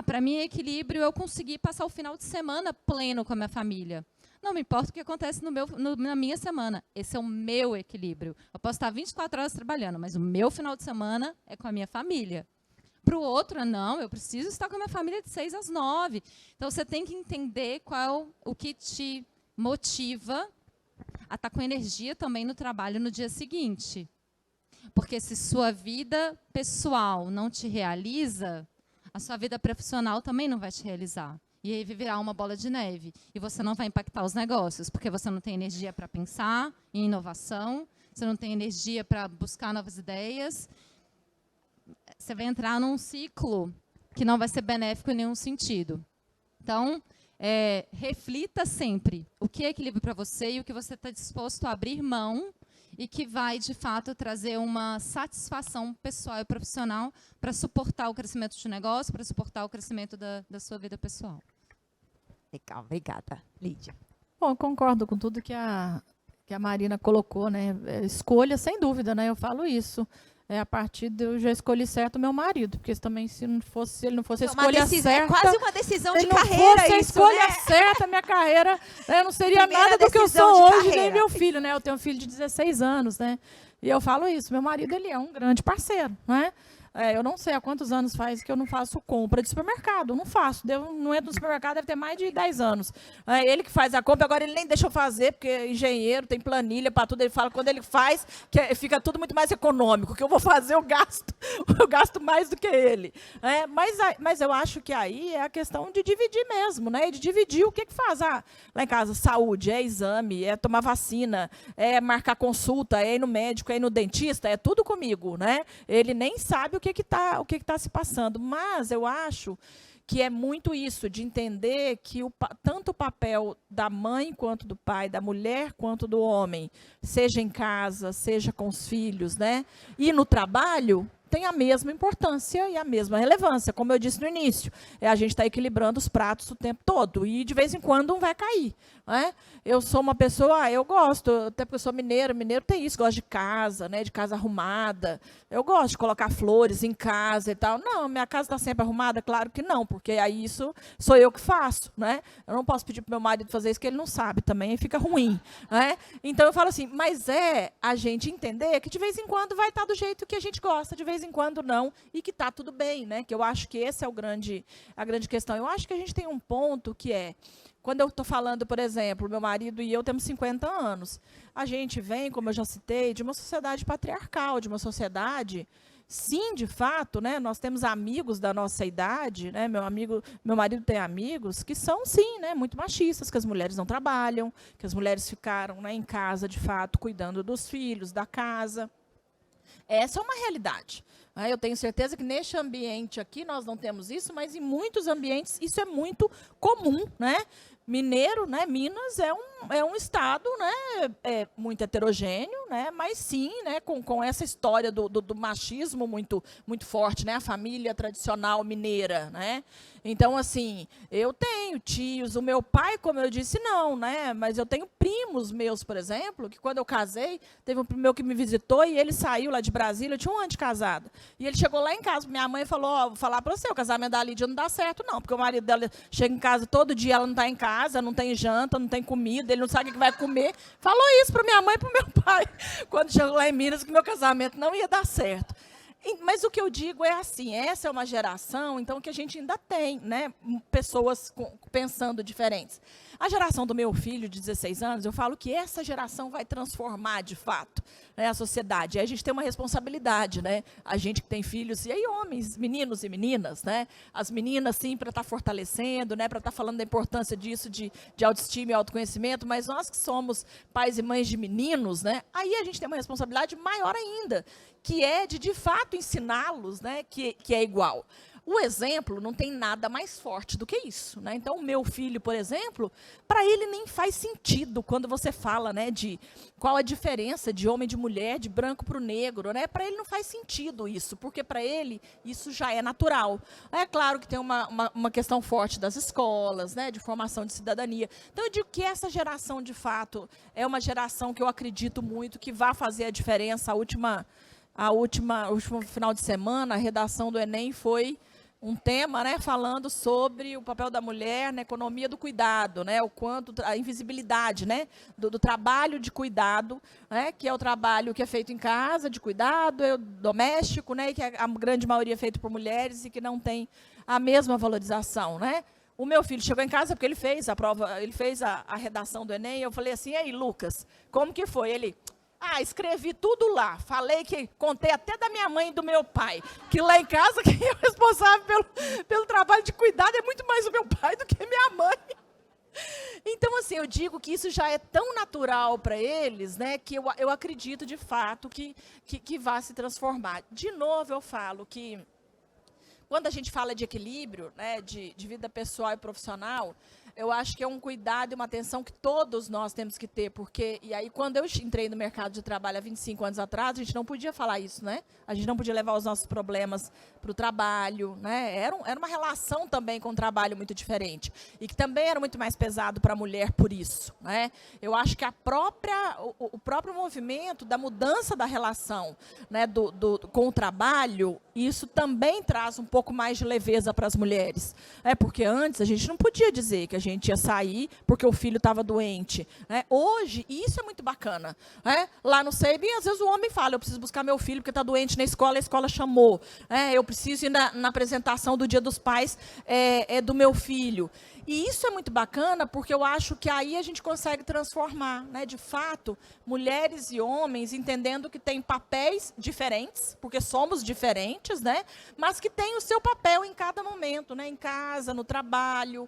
Para mim, equilíbrio é eu conseguir passar o final de semana pleno com a minha família. Não me importa o que acontece na minha semana. Esse é o meu equilíbrio. Eu posso estar 24 horas trabalhando, mas o meu final de semana é com a minha família. Para o outro, não, eu preciso estar com a minha família de 6 às 9. Então, você tem que entender o que te motiva a estar com energia também no trabalho no dia seguinte. Porque se sua vida pessoal não te realiza, a sua vida profissional também não vai te realizar. E aí virar uma bola de neve. E você não vai impactar os negócios, porque você não tem energia para pensar em inovação, você não tem energia para buscar novas ideias. Você vai entrar num ciclo que não vai ser benéfico em nenhum sentido. Então, reflita sempre o que é equilíbrio para você e o que você está disposto a abrir mão e que vai, de fato, trazer uma satisfação pessoal e profissional para suportar o crescimento de negócio, para suportar o crescimento da sua vida pessoal. Legal, obrigada. Lídia. Bom, eu concordo com tudo que a Marina colocou, né? Escolha, sem dúvida, né? Eu falo isso. A partir de eu já escolhi certo o meu marido, porque também se ele não fosse a escolha certa, é quase uma decisão de se não carreira fosse a isso, escolha né? certa, minha carreira, né, não seria Primeira nada do que eu decisão sou de hoje, nem carreira. meu filho, né? Eu tenho um filho de 16 anos, né? E eu falo isso, meu marido, ele é um grande parceiro, né? Eu não sei há quantos anos faz que eu não faço compra de supermercado. Eu não faço. Não entro no supermercado, deve ter mais de 10 anos. Ele que faz a compra, agora ele nem deixa eu fazer, porque é engenheiro, tem planilha para tudo. Ele fala que quando ele faz, fica tudo muito mais econômico. O que eu vou fazer, eu gasto mais do que ele. Mas eu acho que aí é a questão de dividir mesmo, né? De dividir o que faz. Lá em casa, saúde, é exame, é tomar vacina, é marcar consulta, é ir no médico, é ir no dentista, é tudo comigo, né? Ele nem sabe o que está se passando. Mas eu acho que é muito isso, de entender que tanto o papel da mãe quanto do pai, da mulher quanto do homem, seja em casa, seja com os filhos, né? E no trabalho, tem a mesma importância e a mesma relevância. Como eu disse no início, a gente está equilibrando os pratos o tempo todo. E, de vez em quando, um vai cair. Né? Eu sou uma pessoa, eu gosto, até porque eu sou mineira. Mineiro tem isso, gosto de casa, né, de casa arrumada. Eu gosto de colocar flores em casa e tal. Não, minha casa está sempre arrumada? Claro que não, porque aí isso sou eu que faço. Né? Eu não posso pedir para o meu marido fazer isso, que ele não sabe também, e fica ruim. Né? Então, eu falo assim, mas a gente entender que, de vez em quando, vai estar do jeito que a gente gosta, de vez em quando não, e que está tudo bem, né? Que eu acho que esse é a grande questão. Eu acho que a gente tem um ponto que quando eu estou falando, por exemplo, meu marido e eu temos 50 anos, a gente vem, como eu já citei, de uma sociedade patriarcal, de uma sociedade, sim, de fato, né? Nós temos amigos da nossa idade, né? Meu marido tem amigos que são, sim, né? Muito machistas, que as mulheres não trabalham, que as mulheres ficaram, né, em casa, de fato, cuidando dos filhos, da casa. Essa é uma realidade. Eu tenho certeza que neste ambiente aqui nós não temos isso, mas em muitos ambientes isso é muito comum, né? Mineiro, né? Minas é um estado, né? Muito heterogêneo, né? Mas sim, né? Com essa história do machismo muito, muito forte, né? A família tradicional mineira, né? Então, assim, eu tenho tios, o meu pai, como eu disse, não, né? Mas eu tenho primos meus, por exemplo, que quando eu casei, teve um primo meu que me visitou e ele saiu lá de Brasília, eu tinha um ano de casada. E ele chegou lá em casa, minha mãe falou, vou falar para você, o casamento da Lídia não dá certo, não, porque o marido dela chega em casa todo dia, ela não está em casa, não tem janta, não tem comida, ele não sabe o que vai comer. Falou isso para minha mãe e para o meu pai, quando chegou lá em Minas, que meu casamento não ia dar certo. Mas o que eu digo é assim, essa é uma geração, então, que a gente ainda tem, né, pessoas pensando diferentes. A geração do meu filho, de 16 anos, eu falo que essa geração vai transformar, de fato, né, a sociedade. E aí a gente tem uma responsabilidade, né? A gente que tem filhos, e aí homens, meninos e meninas, né? As meninas, sim, para estar fortalecendo, né, para estar falando da importância disso, de autoestima e autoconhecimento, mas nós que somos pais e mães de meninos, né, aí a gente tem uma responsabilidade maior ainda, que é de fato, ensiná-los, né, que é igual. O exemplo não tem nada mais forte do que isso, né? Então, o meu filho, por exemplo, para ele nem faz sentido quando você fala, né, de qual a diferença de homem e de mulher, de branco para o negro, né? Para ele não faz sentido isso, porque para ele isso já é natural. É claro que tem uma questão forte das escolas, né, de formação de cidadania. Então, eu digo que essa geração, de fato, é uma geração que eu acredito muito que vai fazer a diferença. O último final de semana, a redação do Enem foi um tema, né, falando sobre o papel da mulher na economia do cuidado, né, o quanto a invisibilidade, né, do trabalho de cuidado, né, que é o trabalho que é feito em casa, de cuidado, doméstico, né, e que a grande maioria é feito por mulheres e que não tem a mesma valorização, né. O meu filho chegou em casa porque ele fez a prova, ele fez a redação do Enem, eu falei assim, e aí, Lucas, como que foi? Ele... escrevi tudo lá. Contei até da minha mãe e do meu pai. Que lá em casa, quem é o responsável pelo trabalho de cuidado é muito mais o meu pai do que a minha mãe. Então, assim, eu digo que isso já é tão natural para eles, né, que eu acredito, de fato, que vai se transformar. De novo, eu falo que, quando a gente fala de equilíbrio, né, de vida pessoal e profissional, eu acho que é um cuidado e uma atenção que todos nós temos que ter, porque, e aí, quando eu entrei no mercado de trabalho há 25 anos atrás, a gente não podia falar isso, né? A gente não podia levar os nossos problemas para o trabalho, né? Era uma relação também com o trabalho muito diferente, e que também era muito mais pesado para a mulher por isso, né? Eu acho que o próprio movimento da mudança da relação, né, com o trabalho, isso também traz um pouco mais de leveza para as mulheres, né? Porque antes a gente não podia dizer que a gente ia sair porque o filho estava doente, né? Hoje, isso é muito bacana, né? Lá no SEIB, às vezes o homem fala, eu preciso buscar meu filho porque está doente na escola, a escola chamou, né? Eu preciso ir na apresentação do Dia dos Pais do meu filho. E isso é muito bacana, porque eu acho que aí a gente consegue transformar, né, de fato, mulheres e homens entendendo que têm papéis diferentes, porque somos diferentes, né, mas que têm o seu papel em cada momento, né, em casa, no trabalho,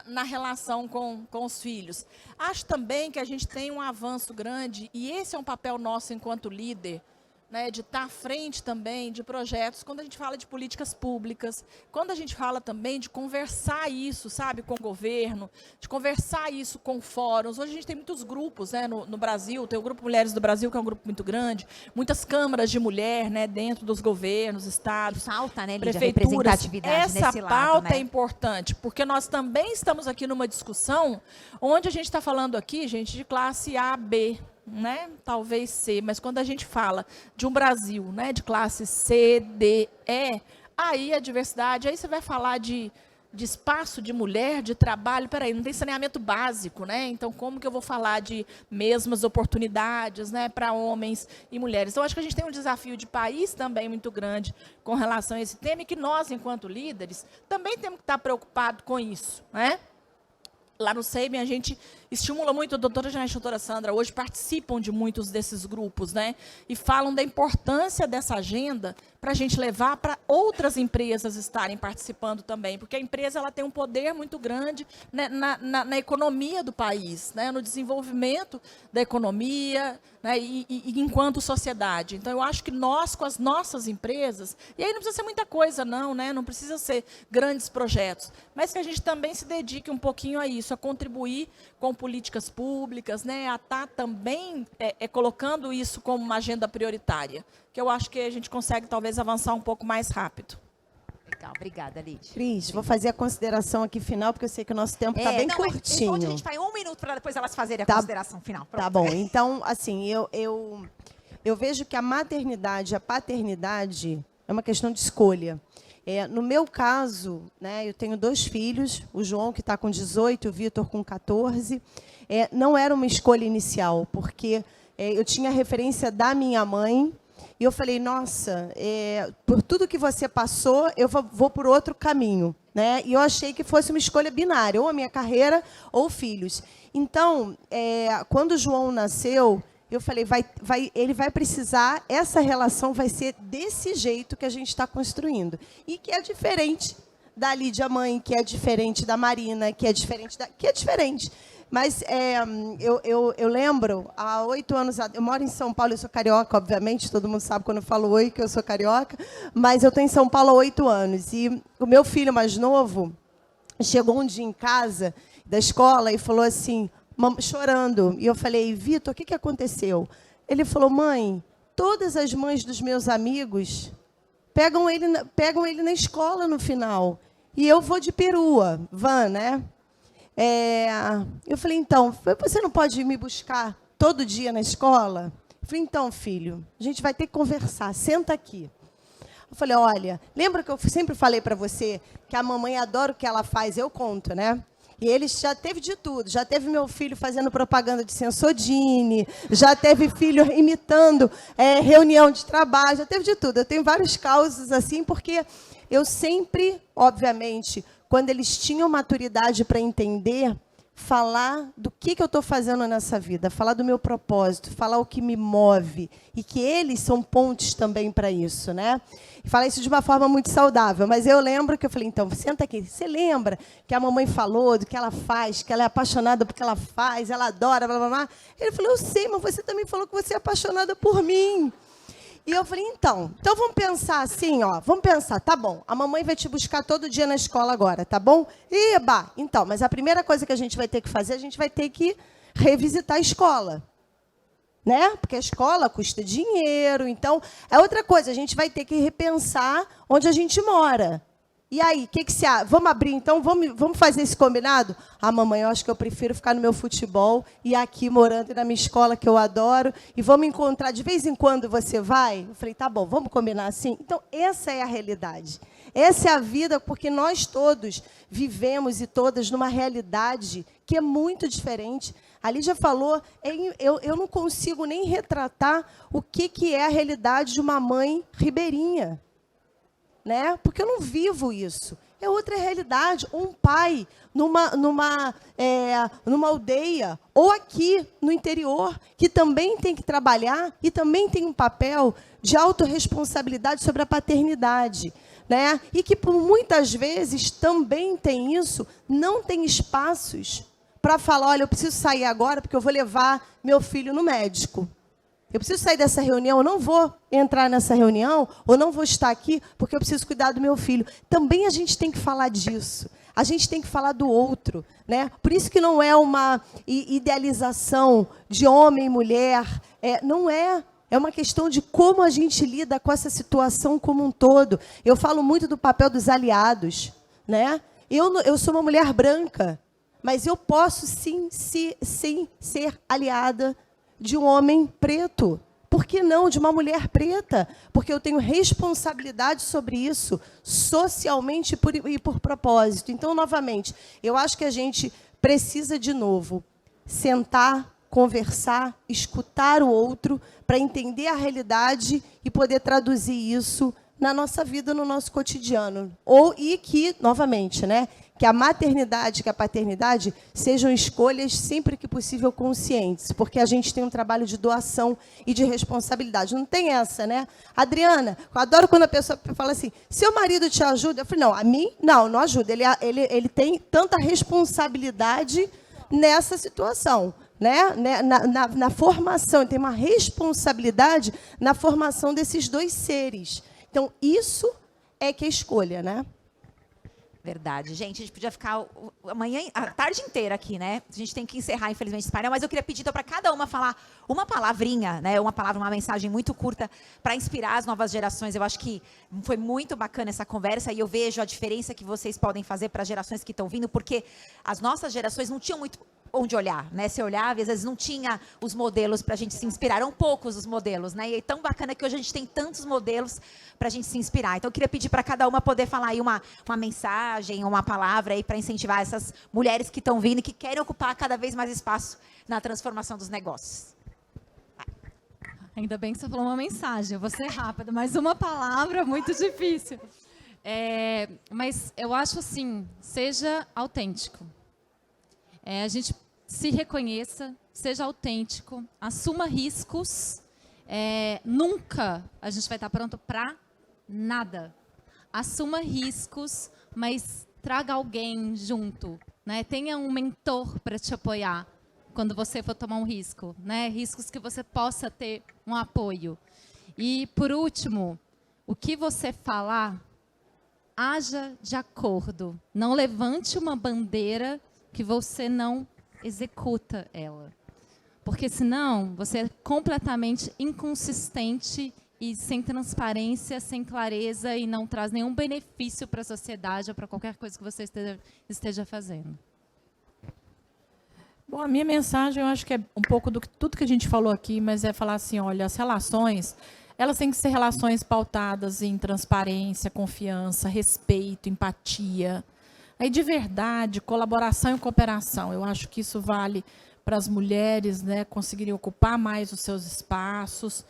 na relação com os filhos. Acho também que a gente tem um avanço grande, e esse é um papel nosso enquanto líder, né, de estar à frente também de projetos, quando a gente fala de políticas públicas, quando a gente fala também de conversar isso, sabe, com o governo, de conversar isso com fóruns. Hoje a gente tem muitos grupos, né, no Brasil, tem o Grupo Mulheres do Brasil, que é um grupo muito grande, muitas câmaras de mulher, né, dentro dos governos, estados, falta, né, Lídia, prefeituras. representatividade Essa nesse lado, pauta né? é importante, porque nós também estamos aqui numa discussão onde a gente está falando aqui, gente, de classe A, B, né? Talvez C, mas quando a gente fala de um Brasil, né, de classe C, D, E, aí a diversidade, aí você vai falar de espaço de mulher, de trabalho, peraí, não tem saneamento básico, né? Então, como que eu vou falar de mesmas oportunidades, né, para homens e mulheres? Então, acho que a gente tem um desafio de país também muito grande com relação a esse tema, e que nós, enquanto líderes, também temos que estar preocupados com isso, né? Lá no SEIB, a gente estimula muito, a doutora Janete e a doutora Sandra hoje participam de muitos desses grupos, né? E falam da importância dessa agenda para a gente levar para outras empresas estarem participando também, porque a empresa ela tem um poder muito grande, né, na economia do país, né, no desenvolvimento da economia, né, e enquanto sociedade. Então, eu acho que nós, com as nossas empresas, e aí não precisa ser muita coisa, não, né, não precisa ser grandes projetos, mas que a gente também se dedique um pouquinho a isso, a contribuir com políticas públicas, né, a estar também colocando isso como uma agenda prioritária, que eu acho que a gente consegue talvez avançar um pouco mais rápido. Legal, obrigada, Lídia. Cris, vou fazer a consideração aqui final, porque eu sei que o nosso tempo está bem curtinho. Mas, a gente vai 1 minuto para depois elas fazerem a consideração final. Pronto. Tá bom, então, assim, eu vejo que a maternidade, a paternidade é uma questão de escolha. No meu caso, né, eu tenho 2 filhos, o João, que está com 18, o Vitor com 14. Não era uma escolha inicial, porque eu tinha a referência da minha mãe, E eu falei, nossa, por tudo que você passou, eu vou por outro caminho, né? E eu achei que fosse uma escolha binária, ou a minha carreira ou filhos. Então, quando o João nasceu, eu falei, ele vai precisar, essa relação vai ser desse jeito que a gente está construindo. E que é diferente da Lídia mãe, que é diferente da Marina, que é diferente que é diferente. Mas eu lembro, há 8 anos, eu moro em São Paulo, eu sou carioca, obviamente, todo mundo sabe quando eu falo oi que eu sou carioca, mas eu estou em São Paulo há 8 anos. E o meu filho mais novo chegou um dia em casa da escola e falou assim, chorando. E eu falei, Vitor, o que aconteceu? Ele falou, mãe, todas as mães dos meus amigos pegam ele na escola no final. E eu vou de perua, van, né? Eu falei, então, você não pode me buscar todo dia na escola? Eu falei, então, filho, a gente vai ter que conversar, senta aqui. Eu falei, olha, lembra que eu sempre falei para você que a mamãe adora o que ela faz? Eu conto, né? E ele já teve de tudo. Já teve meu filho fazendo propaganda de Sensodine, já teve filho imitando reunião de trabalho, já teve de tudo. Eu tenho vários causos assim, porque eu sempre, obviamente, quando eles tinham maturidade para entender, falar do que eu estou fazendo nessa vida, falar do meu propósito, falar o que me move, e que eles são pontes também para isso, né? E falar isso de uma forma muito saudável. Mas eu lembro que eu falei, então, senta aqui, você lembra que a mamãe falou do que ela faz, que ela é apaixonada por que ela faz, ela adora, blá, blá, blá. Ele falou, eu sei, mas você também falou que você é apaixonada por mim. E eu falei, então vamos pensar assim, ó, vamos pensar, tá bom, a mamãe vai te buscar todo dia na escola agora, tá bom? Eba! Então, mas a primeira coisa que a gente vai ter que fazer, a gente vai ter que revisitar a escola, né? Porque a escola custa dinheiro, então, é outra coisa, a gente vai ter que repensar onde a gente mora. E aí, o que você acha? Vamos abrir, então? Vamos fazer esse combinado? Ah, mamãe, eu acho que eu prefiro ficar no meu futebol e aqui morando na minha escola, que eu adoro, e vamos encontrar, de vez em quando você vai? Eu falei, tá bom, vamos combinar assim? Então, essa é a realidade. Essa é a vida, porque nós todos vivemos e todas numa realidade que é muito diferente. A Lídia falou, eu não consigo nem retratar o que é a realidade de uma mãe ribeirinha. Né? Porque eu não vivo isso. É outra realidade. Um pai numa aldeia, ou aqui no interior, que também tem que trabalhar e também tem um papel de autorresponsabilidade sobre a paternidade. Né? E que, por muitas vezes, também tem isso, não tem espaços para falar, olha, eu preciso sair agora porque eu vou levar meu filho no médico. Eu preciso sair dessa reunião, eu não vou entrar nessa reunião, ou não vou estar aqui, porque eu preciso cuidar do meu filho. Também a gente tem que falar disso. A gente tem que falar do outro. Né? Por isso que não é uma idealização de homem e mulher. Não é. É uma questão de como a gente lida com essa situação como um todo. Eu falo muito do papel dos aliados. Né? Eu sou uma mulher branca, mas eu posso, sim ser aliada de um homem preto. Por que não de uma mulher preta? Porque eu tenho responsabilidade sobre isso, socialmente e por propósito. Então, novamente, eu acho que a gente precisa, de novo, sentar, conversar, escutar o outro, para entender a realidade e poder traduzir isso na nossa vida, no nosso cotidiano. E que, novamente, né, que a maternidade, que a paternidade sejam escolhas sempre que possível conscientes, porque a gente tem um trabalho de doação e de responsabilidade. Não tem essa, né? Adriana, eu adoro quando a pessoa fala assim, seu marido te ajuda? Eu falei, não, a mim não ajuda. Ele tem tanta responsabilidade nessa situação. Né? Na formação, ele tem uma responsabilidade na formação desses dois seres. Então, isso é que é escolha, né? Verdade. Gente, a gente podia ficar a tarde inteira aqui, né? A gente tem que encerrar, infelizmente, esse painel, mas eu queria pedir então, para cada uma falar uma palavrinha, né? Uma palavra, uma mensagem muito curta para inspirar as novas gerações. Eu acho que foi muito bacana essa conversa e eu vejo a diferença que vocês podem fazer para as gerações que estão vindo, porque as nossas gerações não tinham muito onde olhar, né? Se olhava, às vezes não tinha os modelos para a gente se inspirar, eram poucos os modelos, né? E é tão bacana que hoje a gente tem tantos modelos para a gente se inspirar. Então, eu queria pedir para cada uma poder falar aí uma mensagem, uma palavra aí para incentivar essas mulheres que estão vindo e que querem ocupar cada vez mais espaço na transformação dos negócios. Vai. Ainda bem que você falou uma mensagem. Eu vou ser rápida, mas uma palavra muito difícil. Mas eu acho assim, seja autêntico. A gente se reconheça, seja autêntico, assuma riscos. Nunca a gente vai estar pronto para nada. Assuma riscos, mas traga alguém junto, né? Tenha um mentor para te apoiar quando você for tomar um risco, né? Riscos que você possa ter um apoio. E, por último, o que você falar, haja de acordo. Não levante uma bandeira que você não executa ela. Porque, senão, você é completamente inconsistente e sem transparência, sem clareza e não traz nenhum benefício para a sociedade ou para qualquer coisa que você esteja fazendo. Bom, a minha mensagem, eu acho que é um pouco do que tudo que a gente falou aqui, mas é falar assim, olha, as relações, elas têm que ser relações pautadas em transparência, confiança, respeito, empatia. Aí, de verdade, colaboração e cooperação. Eu acho que isso vale para as mulheres, né, conseguirem ocupar mais os seus espaços,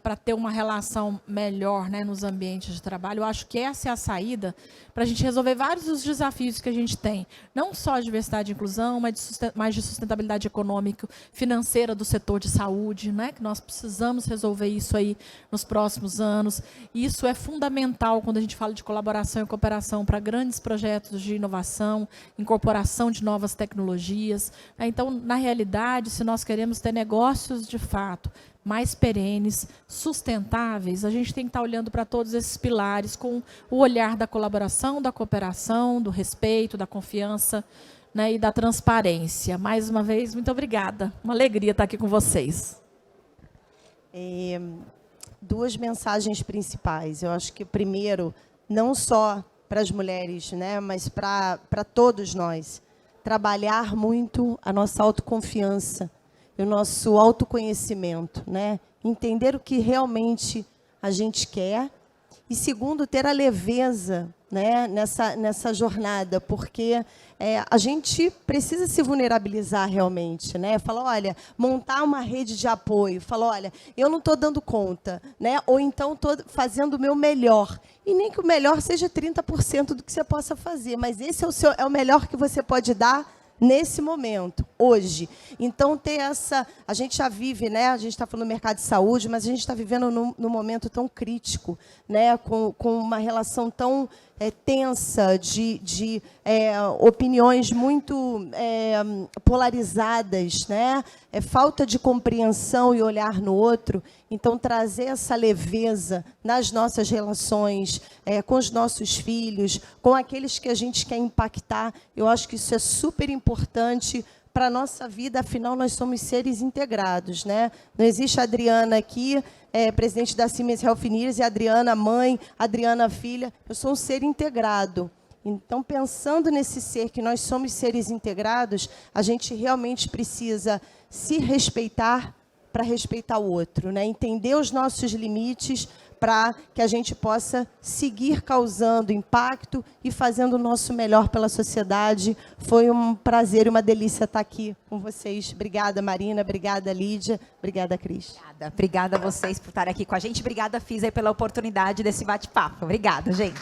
para ter uma relação melhor, né, nos ambientes de trabalho. Eu acho que essa é a saída para a gente resolver vários dos desafios que a gente tem. Não só de diversidade e inclusão, mas de sustentabilidade econômica, financeira do setor de saúde, né, que nós precisamos resolver isso aí nos próximos anos. E isso é fundamental quando a gente fala de colaboração e cooperação para grandes projetos de inovação, incorporação de novas tecnologias. Então, na realidade, se nós queremos ter negócios de fato mais perenes, sustentáveis, a gente tem que estar olhando para todos esses pilares com o olhar da colaboração, da cooperação, do respeito, da confiança, né, e da transparência. Mais uma vez, muito obrigada. Uma alegria estar aqui com vocês. Duas mensagens principais. Eu acho que, primeiro, não só para as mulheres, né, mas para todos nós, trabalhar muito a nossa autoconfiança, o nosso autoconhecimento, né? Entender o que realmente a gente quer. E, segundo, ter a leveza, né, nessa jornada, porque a gente precisa se vulnerabilizar realmente, né? Falar, olha, montar uma rede de apoio, falar, olha, eu não estou dando conta, né? Ou então estou fazendo o meu melhor. E nem que o melhor seja 30% do que você possa fazer, mas esse é o melhor que você pode dar nesse momento, hoje. Então, ter essa... A gente já vive, né? A gente está falando do mercado de saúde, mas a gente está vivendo num momento tão crítico, né? Com uma relação tão tensa, de opiniões muito polarizadas, né? Falta de compreensão e olhar no outro. Então, trazer essa leveza nas nossas relações, com os nossos filhos, com aqueles que a gente quer impactar, eu acho que isso é super importante para a nossa vida, afinal, nós somos seres integrados, né? Não existe a Adriana aqui, presidente da Siemens Healthineers, e a Adriana mãe, a Adriana filha. Eu sou um ser integrado. Então, pensando nesse ser, que nós somos seres integrados, a gente realmente precisa se respeitar para respeitar o outro, né? Entender os nossos limites para que a gente possa seguir causando impacto e fazendo o nosso melhor pela sociedade. Foi um prazer e uma delícia estar aqui com vocês. Obrigada, Marina. Obrigada, Lídia. Obrigada, Cris. Obrigada a vocês por estarem aqui com a gente. Obrigada, Fis, aí, pela oportunidade desse bate-papo. Obrigada, gente.